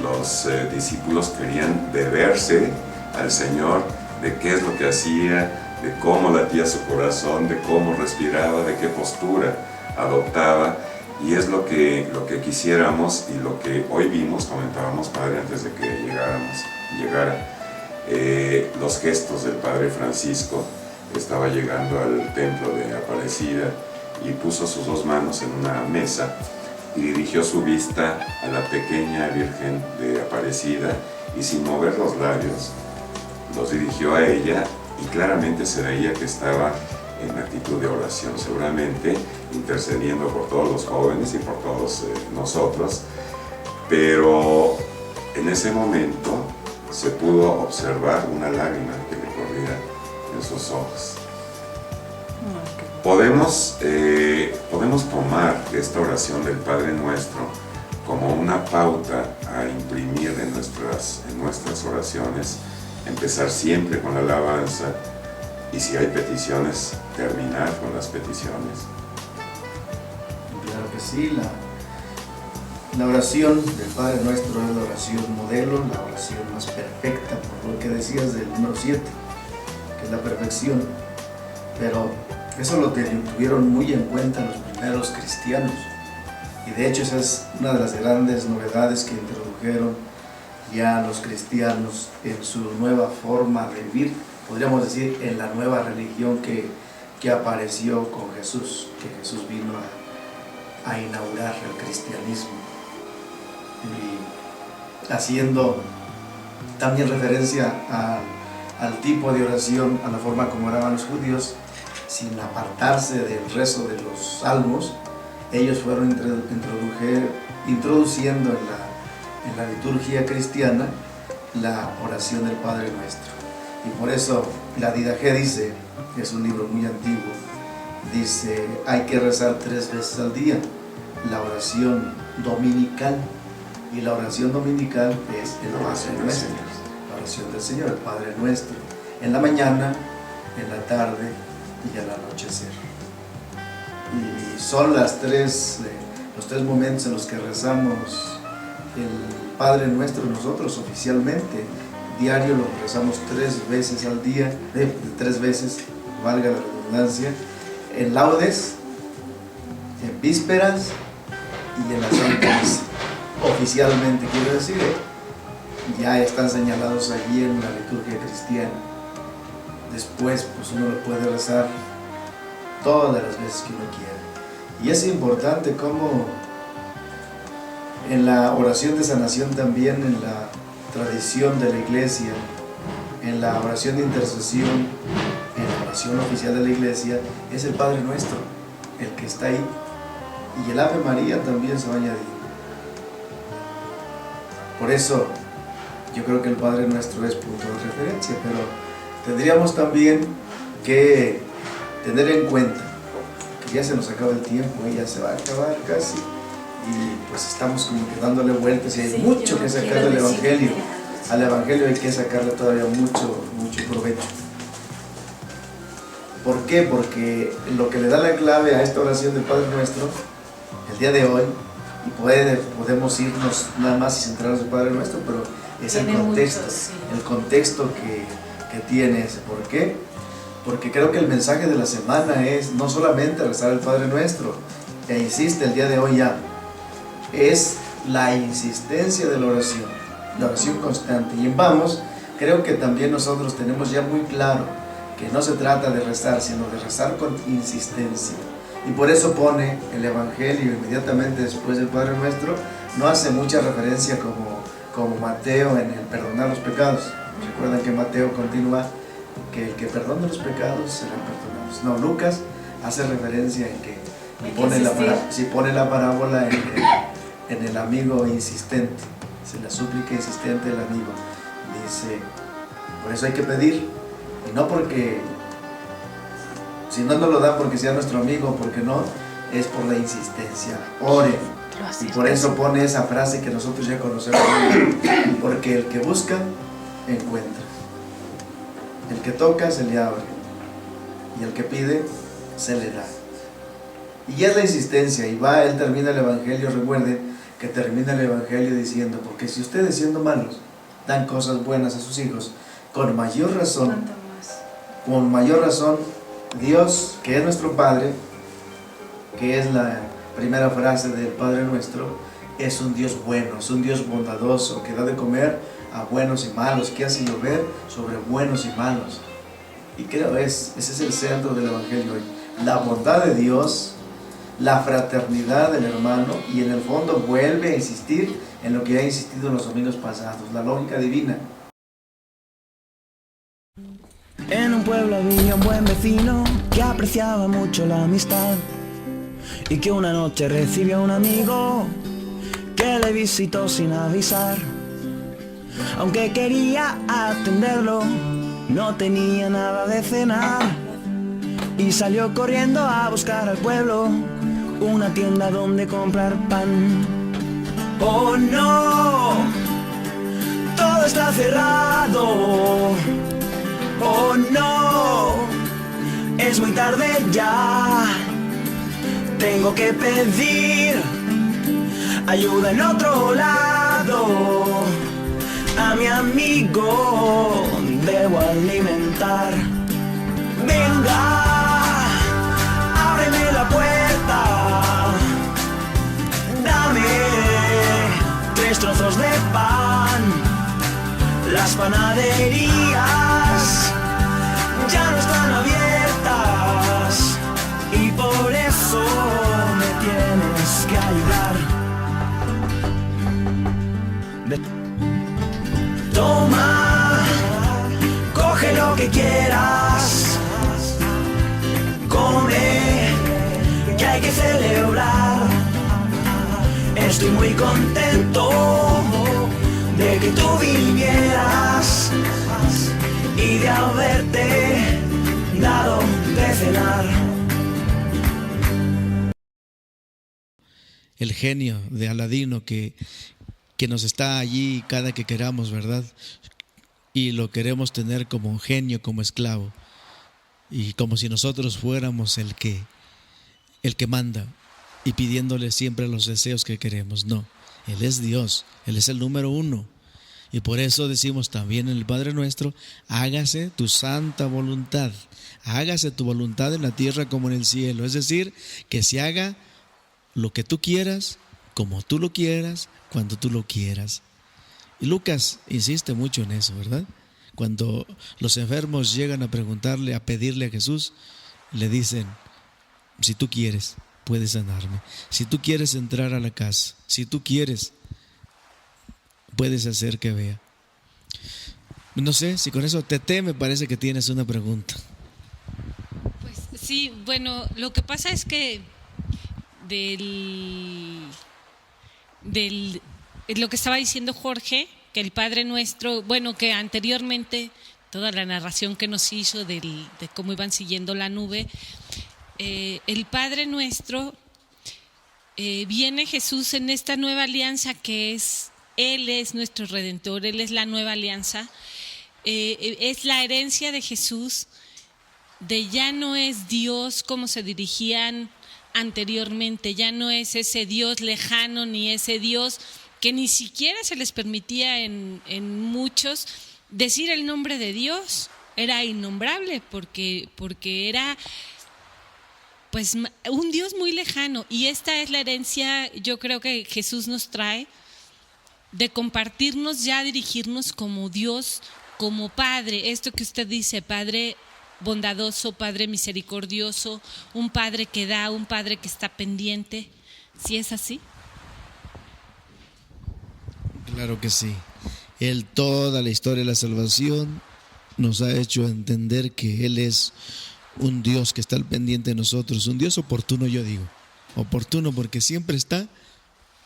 Los discípulos querían beberse al Señor, de qué es lo que hacía, de cómo latía su corazón, de cómo respiraba, de qué postura adoptaba. Y es lo que quisiéramos y lo que hoy vimos, comentábamos, Padre, antes de que llegara, los gestos del Padre Francisco. Estaba llegando al templo de Aparecida y puso sus dos manos en una mesa y dirigió su vista a la pequeña Virgen de Aparecida, y sin mover los labios los dirigió a ella, y claramente se veía que estaba en actitud de oración, seguramente intercediendo por todos los jóvenes y por todos nosotros. Pero en ese momento se pudo observar una lágrima que le corría en sus ojos. Podemos tomar esta oración del Padre Nuestro como una pauta a imprimir en nuestras oraciones, empezar siempre con la alabanza, y si hay peticiones, terminar con las peticiones. Claro que sí, la oración del Padre Nuestro es la oración modelo, la oración más perfecta, por lo que decías del número 7, que es la perfección. Pero eso lo tuvieron muy en cuenta los primeros cristianos, y de hecho esa es una de las grandes novedades que introdujeron ya los cristianos en su nueva forma de vivir, podríamos decir en la nueva religión que apareció con Jesús, que Jesús vino a inaugurar el cristianismo, y haciendo también referencia al tipo de oración, a la forma como oraban los judíos, sin apartarse del rezo de los salmos. Ellos fueron introduciendo en la liturgia cristiana la oración del Padre Nuestro. Y por eso la Didache dice, es un libro muy antiguo, dice, hay que rezar 3 veces al día, la oración dominical. Y la oración dominical es el Padre Nuestro, la oración del Señor, el Padre Nuestro, en la mañana, en la tarde y al anochecer. Y son los 3 momentos en los que rezamos el Padre Nuestro nosotros oficialmente, diario lo rezamos 3 veces al día, 3 veces, valga la redundancia, en laudes, en vísperas y en la Santa Misa. Oficialmente quiero decir, ya están señalados allí en la liturgia cristiana. Después pues uno lo puede rezar todas las veces que uno quiera. Y es importante como en la oración de sanación también, en la tradición de la iglesia, en la oración de intercesión, en la oración oficial de la iglesia, es el Padre Nuestro el que está ahí. Y el Ave María también se va añadiendo. Por eso yo creo que el Padre Nuestro es punto de referencia, pero tendríamos también que tener en cuenta que ya se nos acaba el tiempo, ya se va a acabar casi, y pues estamos como que dándole vueltas y hay mucho que sacar del Evangelio. Al Evangelio hay que sacarle todavía mucho provecho. ¿Por qué? Porque lo que le da la clave a esta oración del Padre Nuestro, el día de hoy, y podemos irnos nada más y centrarnos en el Padre Nuestro, pero es el contexto, el contexto que tiene ese. ¿Por qué? Porque creo que el mensaje de la semana es no solamente rezar el Padre Nuestro, e insiste el día de hoy ya, es la insistencia de la oración constante. Y en Vamos, creo que también nosotros tenemos ya muy claro que no se trata de rezar, sino de rezar con insistencia. Y por eso pone el Evangelio inmediatamente después del Padre Nuestro, no hace mucha referencia como Mateo en el perdonar los pecados. Recuerdan que Mateo continúa que el que perdone los pecados serán perdonados. No, Lucas hace referencia en que pone la parábola en el amigo insistente, en la súplica insistente del amigo. Dice, por eso hay que pedir, y no porque, si no nos lo da porque sea nuestro amigo, porque no, es por la insistencia. Oren. Y por eso pone esa frase que nosotros ya conocemos, porque el que busca, encuentra. El que toca, se le abre. Y el que pide, se le da. Y es la insistencia, y él termina el Evangelio, recuerden que termina el Evangelio diciendo, porque si ustedes siendo malos, dan cosas buenas a sus hijos, con mayor razón, Dios, que es nuestro Padre, que es la primera frase del Padre Nuestro, es un Dios bueno, es un Dios bondadoso, que da de comer a buenos y malos, que hace llover sobre buenos y malos. Y creo ese es el centro del Evangelio hoy, la bondad de Dios, la fraternidad del hermano, y en el fondo vuelve a insistir en lo que ha insistido en los domingos pasados, la lógica divina. En un pueblo había un buen vecino que apreciaba mucho la amistad y que una noche recibió a un amigo que le visitó sin avisar. Aunque quería atenderlo, no tenía nada de cenar y salió corriendo a buscar al pueblo una tienda donde comprar pan. ¡Oh no! Todo está cerrado. ¡Oh no! Es muy tarde ya. Tengo que pedir ayuda en otro lado. A mi amigo debo alimentar. Venga, ábreme la puerta. Dame 3 trozos de pan. Las panaderías ya no están abiertas y por eso me tienes que ayudar. Toma, coge lo que quieras, come, que hay que celebrar. Estoy muy contento de que tú vinieras y de haberte dado de cenar. El genio de Aladino que nos está allí cada que queramos, ¿verdad? Y lo queremos tener como un genio, como esclavo, y como si nosotros fuéramos el que manda y pidiéndole siempre los deseos que queremos. No, Él es Dios, Él es el número 1. Y por eso decimos también en el Padre Nuestro, hágase tu santa voluntad, hágase tu voluntad en la tierra como en el cielo. Es decir, que se haga lo que tú quieras, como tú lo quieras, cuando tú lo quieras. Y Lucas insiste mucho en eso, ¿verdad? Cuando los enfermos llegan a preguntarle, a pedirle a Jesús, le dicen, si tú quieres, puedes sanarme. Si tú quieres entrar a la casa, si tú quieres, puedes hacer que vea. No sé, si con eso Tete me parece que tienes una pregunta. Pues sí, bueno, lo que pasa es que lo que estaba diciendo Jorge, que el Padre Nuestro, bueno, que anteriormente toda la narración que nos hizo de cómo iban siguiendo la nube, el Padre Nuestro, viene Jesús en esta nueva alianza que es, Él es nuestro Redentor, Él es la nueva alianza, es la herencia de Jesús, de ya no es Dios como se dirigían anteriormente, ya no es ese Dios lejano ni ese Dios que ni siquiera se les permitía en muchos decir el nombre de Dios, era innombrable porque era pues un Dios muy lejano, y esta es la herencia, yo creo que Jesús nos trae, de compartirnos, ya dirigirnos como Dios, como Padre, esto que usted dice, Padre bondadoso, Padre misericordioso, un Padre que da, un Padre que está pendiente. ¿Sí es así? Claro que sí. Él, toda la historia de la salvación, nos ha hecho entender que Él es un Dios que está al pendiente de nosotros, un Dios oportuno, yo digo, oportuno porque siempre está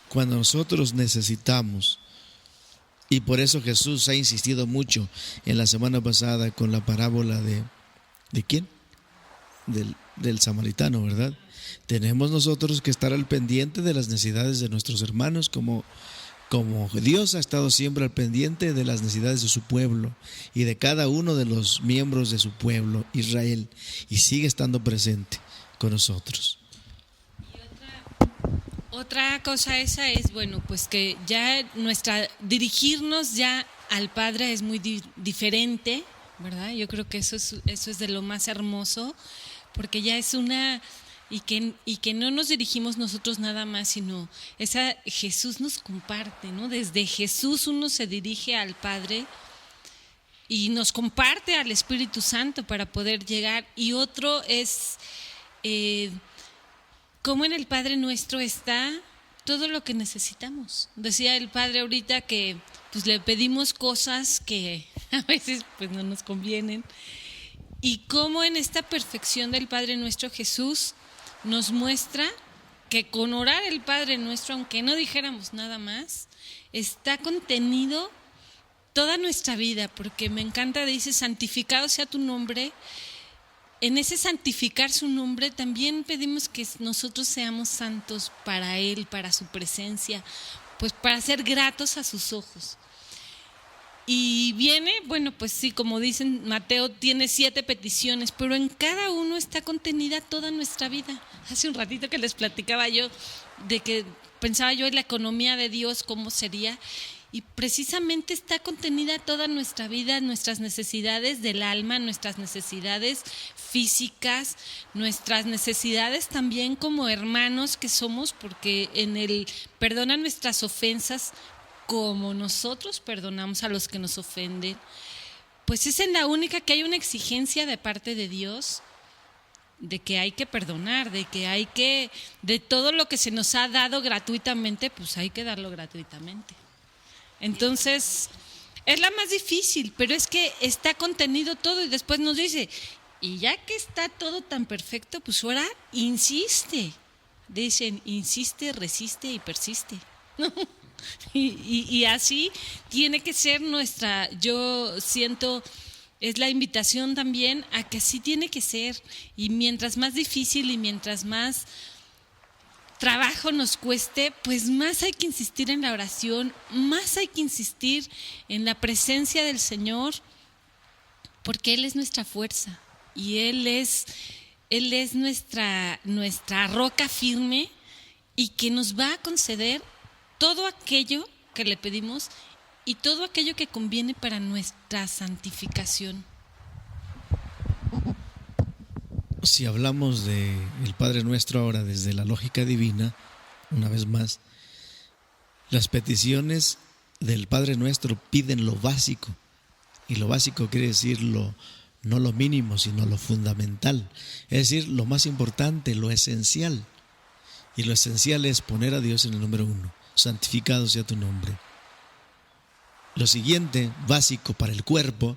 cuando nosotros necesitamos. Y por eso Jesús ha insistido mucho en la semana pasada con la parábola ¿de quién? Del samaritano, ¿verdad? Tenemos nosotros que estar al pendiente de las necesidades de nuestros hermanos, como Dios ha estado siempre al pendiente de las necesidades de su pueblo y de cada uno de los miembros de su pueblo, Israel, y sigue estando presente con nosotros. Otra cosa esa es, bueno, pues que ya dirigirnos ya al Padre es muy diferente, ¿verdad? Yo creo que eso es de lo más hermoso, porque ya es y que no nos dirigimos nosotros nada más, sino Jesús nos comparte, ¿no? Desde Jesús uno se dirige al Padre y nos comparte al Espíritu Santo para poder llegar. Y otro es cómo en el Padre Nuestro está todo lo que necesitamos. Decía el Padre ahorita que pues le pedimos cosas que a veces pues no nos convienen, y cómo en esta perfección del Padre Nuestro Jesús nos muestra que con orar el Padre Nuestro, aunque no dijéramos nada más, está contenido toda nuestra vida, porque me encanta, dice, santificado sea tu nombre. En ese santificar su nombre también pedimos que nosotros seamos santos para Él, para su presencia, pues para ser gratos a sus ojos. Y viene, bueno, pues sí, como dicen, Mateo tiene 7 peticiones, pero en cada uno está contenida toda nuestra vida. Hace un ratito que les platicaba yo de que pensaba yo en la economía de Dios, cómo sería, y precisamente está contenida toda nuestra vida, nuestras necesidades del alma, nuestras necesidades físicas, nuestras necesidades también como hermanos que somos, porque en Él perdona nuestras ofensas como nosotros perdonamos a los que nos ofenden. Pues es en la única que hay una exigencia de parte de Dios de que hay que perdonar, de todo lo que se nos ha dado gratuitamente, pues hay que darlo gratuitamente. Entonces, es la más difícil, pero es que está contenido todo, y después nos dice, y ya que está todo tan perfecto, pues ahora insiste. Dicen, insiste, resiste y persiste. Y así tiene que ser yo siento, es la invitación también a que así tiene que ser. Y mientras más difícil y mientras más trabajo nos cueste, pues más hay que insistir en la oración, más hay que insistir en la presencia del Señor, porque Él es nuestra fuerza y Él es nuestra roca firme, y que nos va a conceder todo aquello que le pedimos y todo aquello que conviene para nuestra santificación. Si hablamos de el Padre Nuestro ahora desde la lógica divina, una vez más, las peticiones del Padre Nuestro piden lo básico, y lo básico quiere decir no lo mínimo, sino lo fundamental, es decir, lo más importante, lo esencial, y lo esencial es poner a Dios en el número 1, santificado sea tu nombre. Lo siguiente, básico para el cuerpo,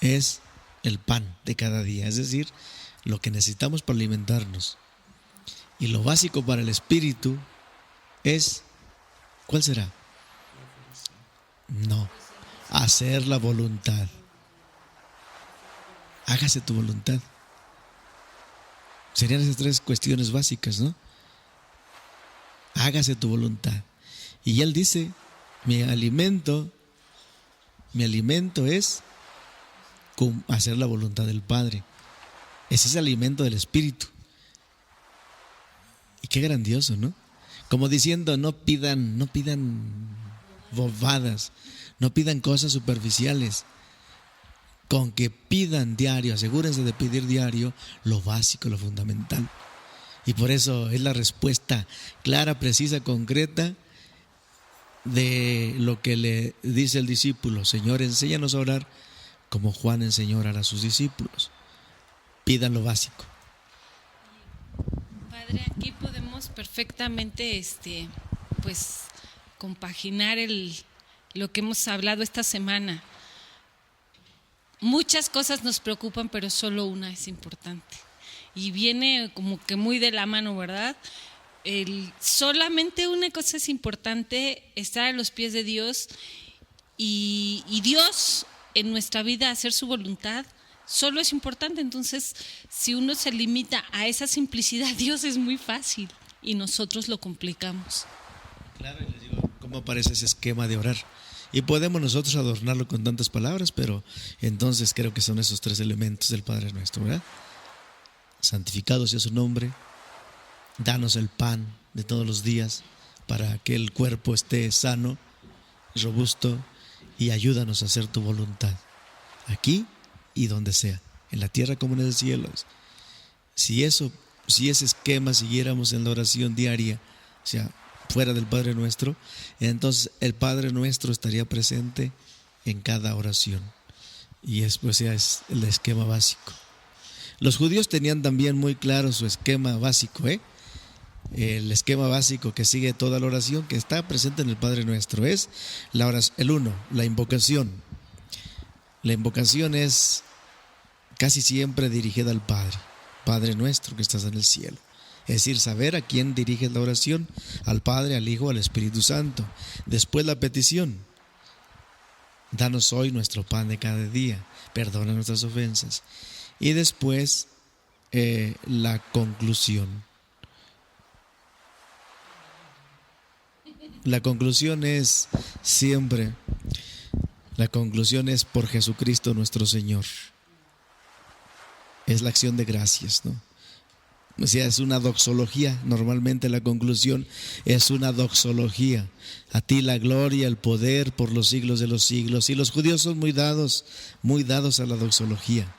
es el pan de cada día, es decir, lo que necesitamos para alimentarnos. Y lo básico para el espíritu es, ¿cuál será? No, hacer la voluntad. Hágase tu voluntad. Serían esas 3 cuestiones básicas, ¿no? Hágase tu voluntad. Y él dice, mi alimento es hacer la voluntad del Padre. Ese es el alimento del Espíritu. Y qué grandioso, ¿no? Como diciendo, no pidan bobadas, no pidan cosas superficiales. Con que pidan diario, asegúrense de pedir diario lo básico, lo fundamental. Y por eso es la respuesta clara, precisa, concreta de lo que le dice el discípulo: Señor, enséñanos a orar como Juan enseñó a orar a sus discípulos. Pidan lo básico. Padre, aquí podemos perfectamente pues compaginar lo que hemos hablado esta semana. Muchas cosas nos preocupan, pero solo una es importante. Y viene como que muy de la mano, ¿verdad? Solamente una cosa es importante: estar a los pies de Dios y Dios en nuestra vida, hacer su voluntad, solo es importante. Entonces, si uno se limita a esa simplicidad, Dios es muy fácil y nosotros lo complicamos. Claro, y les digo cómo aparece ese esquema de orar. Y podemos nosotros adornarlo con tantas palabras, pero entonces creo que son esos 3 elementos del Padre Nuestro, ¿verdad? Santificado sea su nombre, danos el pan de todos los días para que el cuerpo esté sano, robusto, y ayúdanos a hacer tu voluntad, aquí y donde sea, en la tierra como en el cielo. Si ese esquema siguiéramos en la oración diaria, o sea, fuera del Padre Nuestro, entonces el Padre Nuestro estaría presente en cada oración. Y pues ya es el esquema básico. Los judíos tenían también muy claro su esquema básico, el esquema básico que sigue toda la oración, que está presente en el Padre Nuestro, es el 1, la invocación. La invocación es casi siempre dirigida al Padre: Padre Nuestro que estás en el cielo. Es decir, saber a quién diriges la oración: al Padre, al Hijo, al Espíritu Santo. Después la petición: danos hoy nuestro pan de cada día, perdona nuestras ofensas. Y después la conclusión. La conclusión es siempre, por Jesucristo nuestro Señor. Es la acción de gracias, ¿no? O sea, es una doxología. Normalmente la conclusión es una doxología: a ti la gloria, el poder por los siglos de los siglos. Y los judíos son muy dados a la doxología.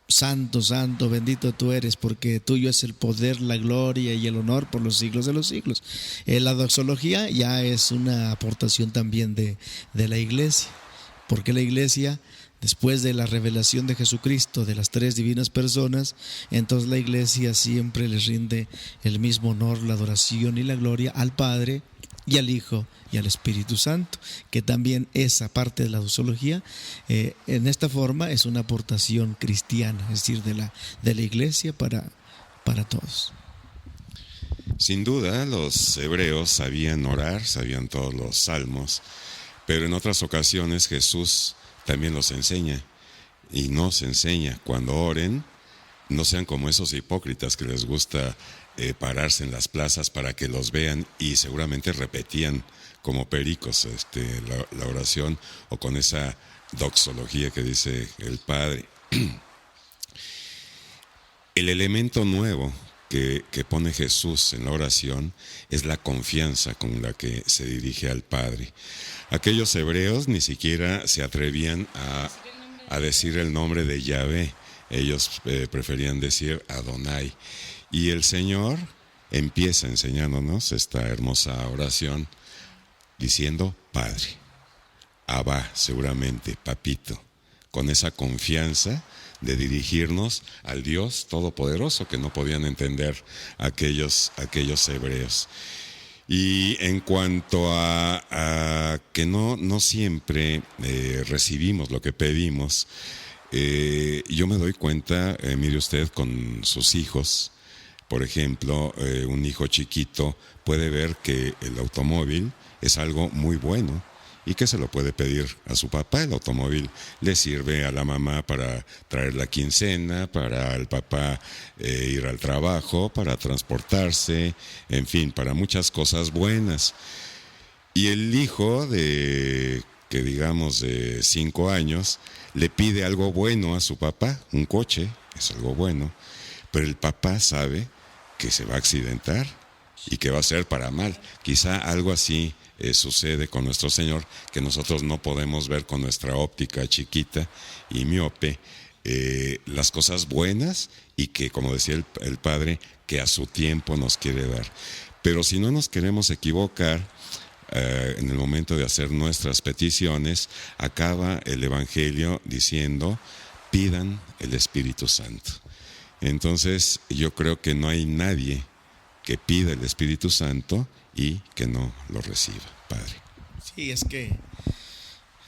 Santo, santo, bendito tú eres, porque tuyo es el poder, la gloria y el honor por los siglos de los siglos. La doxología ya es una aportación también de la iglesia, porque la iglesia, después de la revelación de Jesucristo, de las 3 divinas personas, entonces la iglesia siempre les rinde el mismo honor, la adoración y la gloria al Padre y al Hijo y al Espíritu Santo, que también esa parte de la doxología en esta forma es una aportación cristiana, es decir, de la iglesia para todos. Sin duda, los hebreos sabían orar, sabían todos los salmos, pero en otras ocasiones Jesús también los enseña y nos enseña: cuando oren, no sean como esos hipócritas que les gusta pararse en las plazas para que los vean, y seguramente repetían como pericos la oración, o con esa doxología que dice el Padre. El elemento nuevo que pone Jesús en la oración es la confianza con la que se dirige al Padre. Aquellos hebreos ni siquiera se atrevían a decir el nombre de Yahvé. Ellos preferían decir Adonai. Y el Señor empieza enseñándonos esta hermosa oración diciendo Padre, Abba, seguramente, papito, con esa confianza de dirigirnos al Dios Todopoderoso que no podían entender aquellos hebreos. Y en cuanto a que no siempre recibimos lo que pedimos, yo me doy cuenta, mire usted, con sus hijos, por ejemplo, un hijo chiquito puede ver que el automóvil es algo muy bueno y que se lo puede pedir a su papá. El automóvil le sirve a la mamá para traer la quincena, para el papá ir al trabajo, para transportarse, en fin, para muchas cosas buenas. Y el hijo de 5 años le pide algo bueno a su papá, un coche, es algo bueno, pero el papá sabe que se va a accidentar y que va a ser para mal. Quizá algo así sucede con nuestro Señor, que nosotros no podemos ver con nuestra óptica chiquita y miope las cosas buenas, y que, como decía el Padre, que a su tiempo nos quiere dar. Pero si no nos queremos equivocar en el momento de hacer nuestras peticiones, acaba el Evangelio diciendo: pidan el Espíritu Santo. Entonces yo creo que no hay nadie que pida el Espíritu Santo y que no lo reciba, Padre. Sí, es que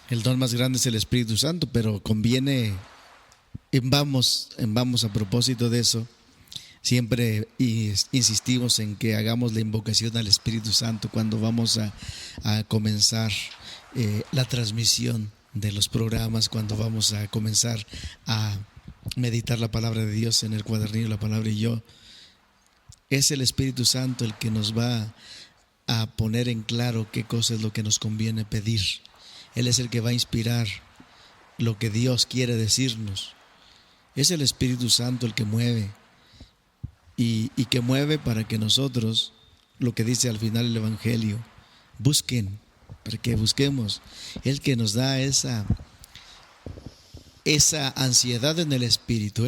el don más grande es el Espíritu Santo, pero conviene, vamos a propósito de eso, siempre insistimos en que hagamos la invocación al Espíritu Santo cuando vamos a comenzar la transmisión de los programas, cuando vamos a comenzar a meditar la palabra de Dios en el cuadernillo, la palabra y yo. Es el Espíritu Santo el que nos va a poner en claro qué cosa es lo que nos conviene pedir. Él es el que va a inspirar lo que Dios quiere decirnos. Es el Espíritu Santo el que mueve y que mueve para que nosotros, lo que dice al final el Evangelio, busquen, para que busquemos. El que nos da esa ansiedad en el Espíritu,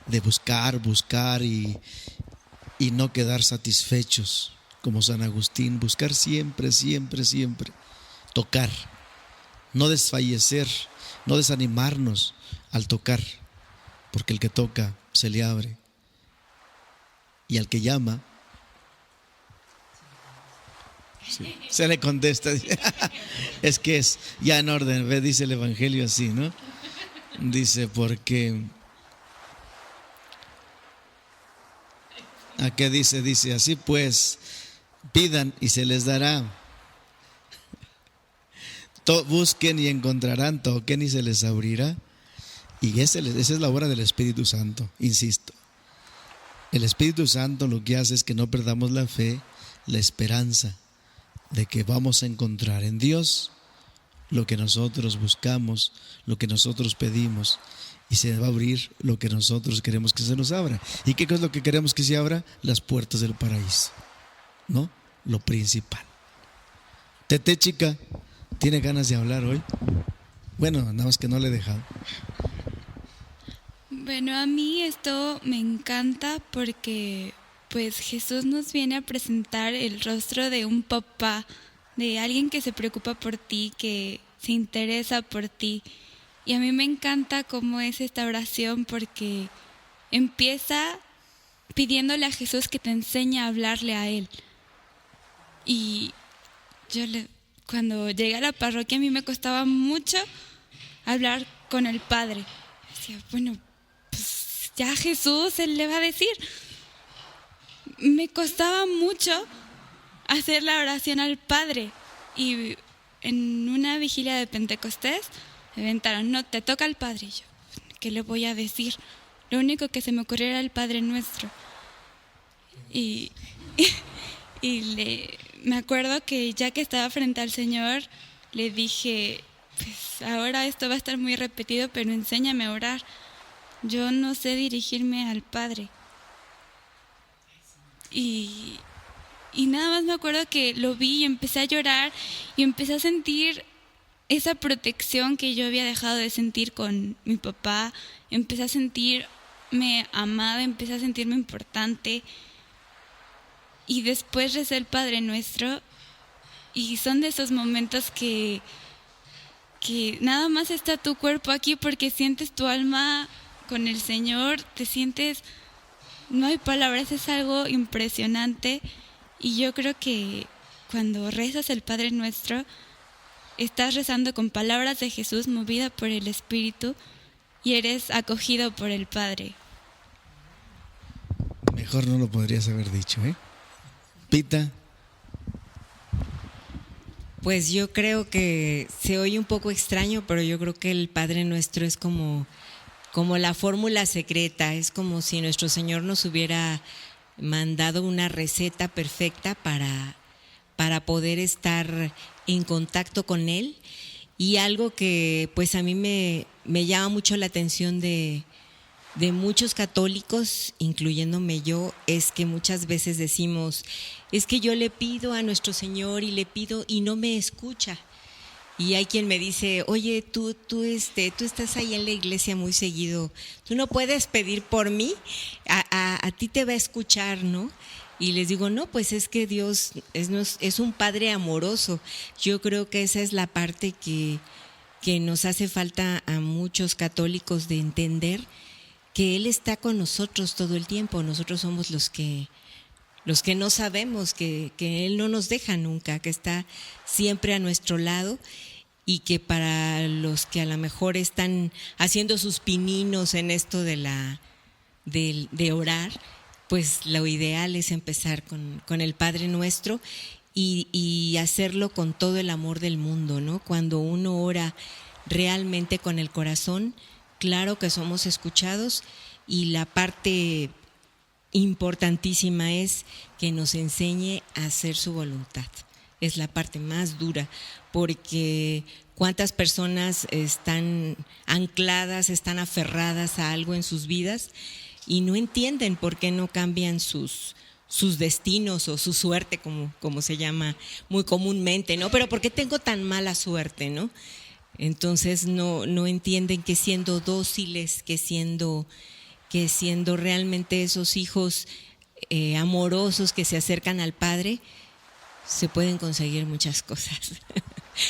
de buscar y no quedar satisfechos, como San Agustín, buscar siempre, siempre, siempre, tocar, no desfallecer, no desanimarnos al tocar, porque el que toca se le abre, y al que llama se le contesta. Es que es ya en orden, dice el Evangelio así, ¿no? Dice, porque ¿a qué dice? Dice, así pues, pidan y se les dará. Busquen y encontrarán, toquen y se les abrirá. Y esa es la obra del Espíritu Santo, insisto. El Espíritu Santo lo que hace es que no perdamos la fe, la esperanza de que vamos a encontrar en Dios lo que nosotros buscamos, lo que nosotros pedimos, y se va a abrir lo que nosotros queremos que se nos abra. ¿Y qué es lo que queremos que se abra? Las puertas del paraíso, ¿no? Lo principal. Tete chica, ¿tiene ganas de hablar hoy? Bueno, nada más que no le he dejado. Bueno, a mí esto me encanta porque pues Jesús nos viene a presentar el rostro de un papá, de alguien que se preocupa por ti, que se interesa por ti. Y a mí me encanta cómo es esta oración, porque empieza pidiéndole a Jesús que te enseñe a hablarle a Él. Y cuando llegué a la parroquia, a mí me costaba mucho hablar con el Padre. Decía, bueno, pues ya Jesús, Él le va a decir. Me costaba mucho hacer la oración al Padre. Y en una vigilia de Pentecostés me aventaron, no, te toca al Padre. Y yo, ¿qué le voy a decir? Lo único que se me ocurrió era el Padre Nuestro. Y me acuerdo que ya que estaba frente al Señor, le dije, pues ahora esto va a estar muy repetido, pero enséñame a orar. Yo no sé dirigirme al Padre. y nada más me acuerdo que lo vi y empecé a llorar y empecé a sentir esa protección que yo había dejado de sentir con mi papá. Empecé a sentirme amada, empecé a sentirme importante. Y después recé el Padre Nuestro. Y son de esos momentos que nada más está tu cuerpo aquí porque sientes tu alma con el Señor. Te sientes, no hay palabras, es algo impresionante. Y yo creo que cuando rezas el Padre Nuestro, estás rezando con palabras de Jesús, movida por el Espíritu, y eres acogido por el Padre. Mejor no lo podrías haber dicho, ¿eh? Pita. Pues yo creo que se oye un poco extraño, pero yo creo que el Padre Nuestro es como la fórmula secreta, es como si nuestro Señor nos hubiera mandado una receta perfecta para poder estar en contacto con Él. Y algo que pues a mí me llama mucho la atención de muchos católicos, incluyéndome yo, es que muchas veces decimos, es que yo le pido a nuestro Señor y le pido y no me escucha. Y hay quien me dice, oye, tú estás ahí en la iglesia muy seguido, tú no puedes pedir por mí, a ti te va a escuchar, ¿no? Y les digo, no, pues es que Dios es un Padre amoroso. Yo creo que esa es la parte que nos hace falta a muchos católicos de entender, que Él está con nosotros todo el tiempo. Nosotros somos los que no sabemos que Él no nos deja nunca, que está siempre a nuestro lado, y que para los que a lo mejor están haciendo sus pininos en esto de orar, pues lo ideal es empezar con el Padre Nuestro y hacerlo con todo el amor del mundo, ¿no? Cuando uno ora realmente con el corazón, claro que somos escuchados, y la parte importantísima es que nos enseñe a hacer su voluntad. Es la parte más dura, porque cuántas personas están ancladas, están aferradas a algo en sus vidas y no entienden por qué no cambian sus destinos o su suerte, como se llama muy comúnmente, ¿no? Pero ¿por qué tengo tan mala suerte, no? Entonces no entienden que siendo dóciles, que siendo realmente esos hijos amorosos que se acercan al Padre, se pueden conseguir muchas cosas.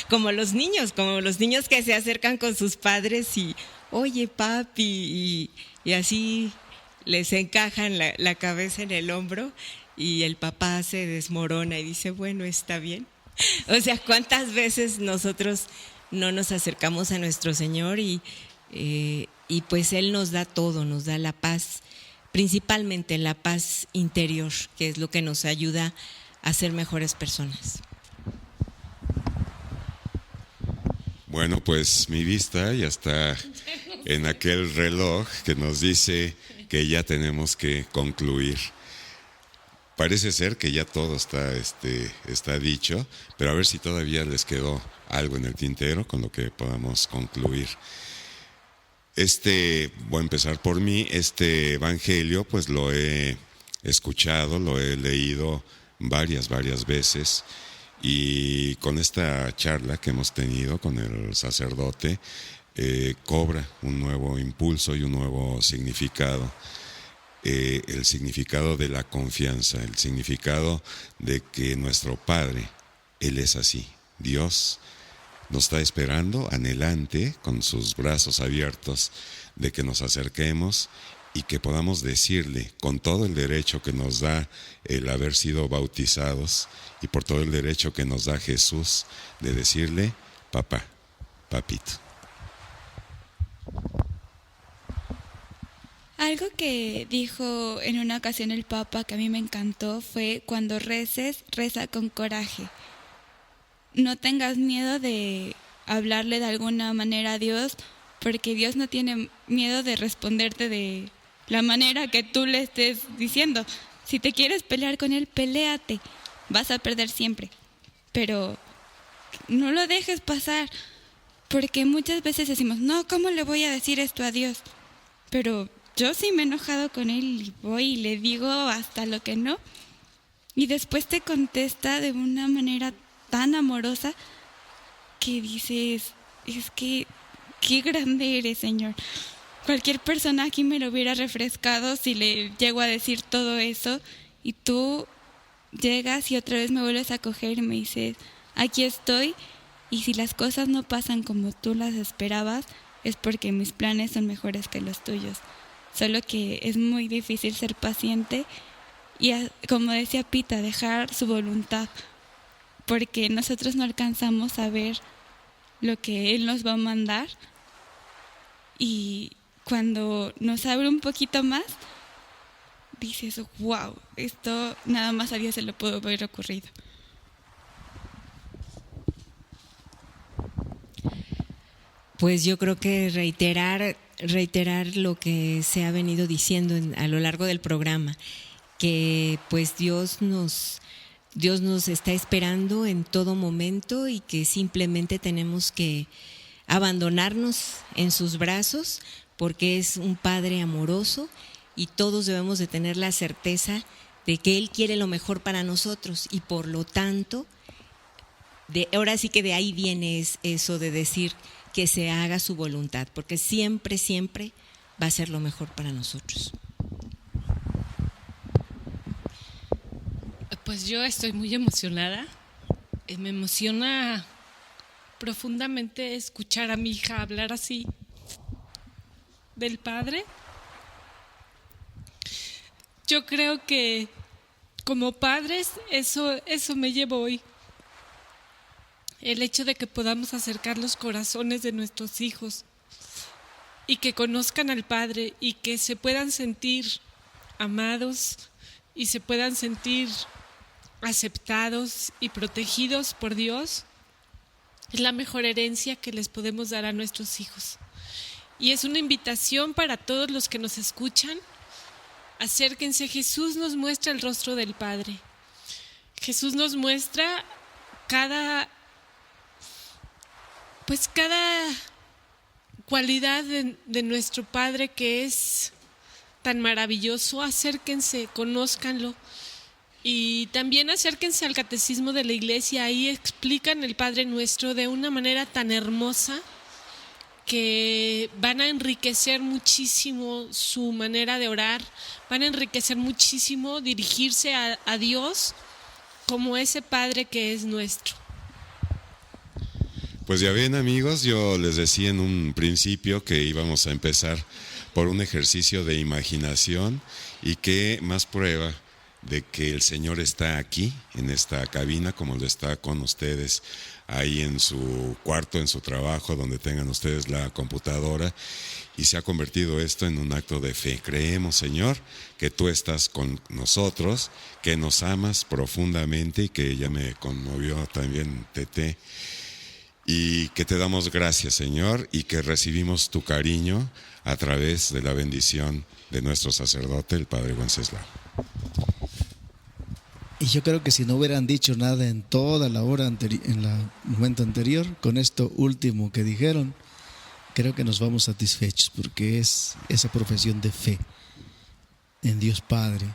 como los niños que se acercan con sus padres y, oye papi, y así les encajan la cabeza en el hombro y el papá se desmorona y dice, bueno, está bien. O sea, ¿cuántas veces nosotros no nos acercamos a nuestro Señor y pues Él nos da todo, nos da la paz, principalmente la paz interior, que es lo que nos ayuda a ser mejores personas? Bueno, pues mi vista ya está en aquel reloj que nos dice que ya tenemos que concluir. Parece ser que ya todo está dicho, pero a ver si todavía les quedó algo en el tintero con lo que podamos concluir. Voy a empezar por mí. Este evangelio pues lo he escuchado, lo he leído varias veces, y con esta charla que hemos tenido con el sacerdote cobra un nuevo impulso y un nuevo significado. El significado de la confianza, el significado de que nuestro Padre, Él es así. Dios nos está esperando, anhelante, con sus brazos abiertos, de que nos acerquemos y que podamos decirle, con todo el derecho que nos da el haber sido bautizados y por todo el derecho que nos da Jesús, de decirle, papá, papito. Algo que dijo en una ocasión el Papa que a mí me encantó fue: cuando reces, reza con coraje. No tengas miedo de hablarle de alguna manera a Dios, porque Dios no tiene miedo de responderte de la manera que tú le estés diciendo. Si te quieres pelear con Él, peléate, vas a perder siempre, pero no lo dejes pasar, porque muchas veces decimos, no, ¿cómo le voy a decir esto a Dios? Pero yo sí me he enojado con Él y voy y le digo hasta lo que no, Y después te contesta de una manera tan amorosa que dices, es que qué grande eres, Señor. Cualquier persona aquí me lo hubiera refrescado si le llego a decir todo eso, y tú llegas y otra vez me vuelves a coger y me dices, aquí estoy, y si las cosas no pasan como tú las esperabas, es porque mis planes son mejores que los tuyos. Solo que es muy difícil ser paciente y, como decía Pita, dejar su voluntad, porque nosotros no alcanzamos a ver lo que Él nos va a mandar, y cuando nos abre un poquito más, dices, wow, esto nada más a Dios se le puede haber ocurrido. Pues yo creo que reiterar lo que se ha venido diciendo a lo largo del programa, que pues Dios nos está esperando en todo momento y que simplemente tenemos que abandonarnos en sus brazos, porque es un Padre amoroso y todos debemos de tener la certeza de que Él quiere lo mejor para nosotros, y por lo tanto, ahora sí que de ahí viene eso de decir que se haga su voluntad, porque siempre, siempre va a ser lo mejor para nosotros. Pues yo estoy muy emocionada. Me emociona profundamente escuchar a mi hija hablar así del Padre. Yo creo que como padres eso me llevo hoy. El hecho de que podamos acercar los corazones de nuestros hijos y que conozcan al Padre y que se puedan sentir amados y se puedan sentir aceptados y protegidos por Dios, es la mejor herencia que les podemos dar a nuestros hijos. Y es una invitación para todos los que nos escuchan: acérquense. Jesús nos muestra el rostro del Padre. Jesús nos muestra cada cualidad de nuestro Padre, que es tan maravilloso. Acérquense, conózcanlo. Y también acérquense al Catecismo de la Iglesia. Ahí explican el Padre Nuestro de una manera tan hermosa que van a enriquecer muchísimo su manera de orar, van a enriquecer muchísimo dirigirse a Dios como ese Padre que es nuestro. Pues ya ven, amigos, yo les decía en un principio que íbamos a empezar por un ejercicio de imaginación, y qué más prueba de que el Señor está aquí, en esta cabina, como lo está con ustedes ahí en su cuarto, en su trabajo, donde tengan ustedes la computadora, y se ha convertido esto en un acto de fe. Creemos, Señor, que tú estás con nosotros, que nos amas profundamente, y que ya me conmovió también Tete, y que te damos gracias, Señor, y que recibimos tu cariño a través de la bendición de nuestro sacerdote, el Padre Wenceslao. Y yo creo que si no hubieran dicho nada en toda la hora en el momento anterior, con esto último que dijeron, creo que nos vamos satisfechos, porque es esa profesión de fe en Dios Padre,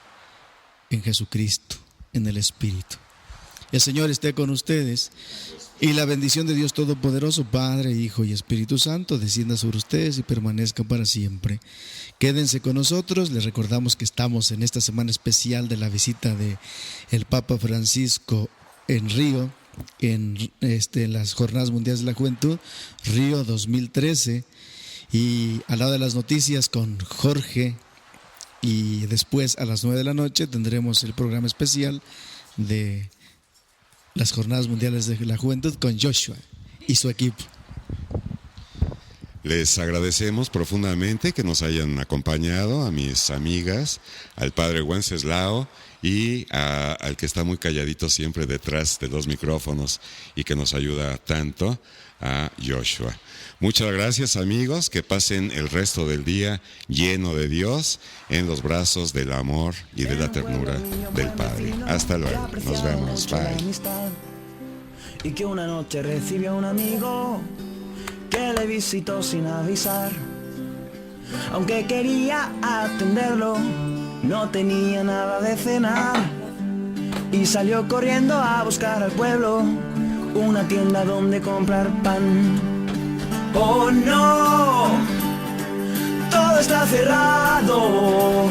en Jesucristo, en el Espíritu. El Señor esté con ustedes, y la bendición de Dios Todopoderoso, Padre, Hijo y Espíritu Santo, descienda sobre ustedes y permanezca para siempre. Quédense con nosotros. Les recordamos que estamos en esta semana especial de la visita de el Papa Francisco en Río, en las Jornadas Mundiales de la Juventud, Río 2013, y al lado de las noticias con Jorge, y después a las 9 de la noche tendremos el programa especial de las Jornadas Mundiales de la Juventud con Joshua y su equipo. Les agradecemos profundamente que nos hayan acompañado, a mis amigas, al Padre Wenceslao y al que está muy calladito siempre detrás de los micrófonos y que nos ayuda tanto, a Joshua. Muchas gracias, amigos, que pasen el resto del día lleno de Dios, en los brazos del amor y de la ternura del Padre. Hasta luego, nos vemos, bye. Y que una noche recibió a un amigo que le visitó sin avisar. Aunque quería atenderlo, no tenía nada de cenar. y salió corriendo a buscar al pueblo una tienda donde comprar pan. Oh no, todo está cerrado.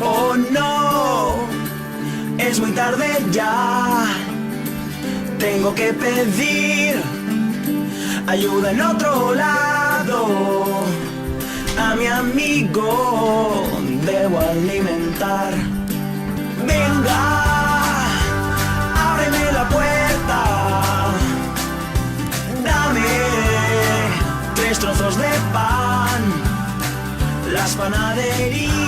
Oh no, es muy tarde ya. Tengo que pedir ayuda en otro lado. A mi amigo debo alimentar. Venga, ábreme la puerta. Dame 3 trozos de pan. Las panaderías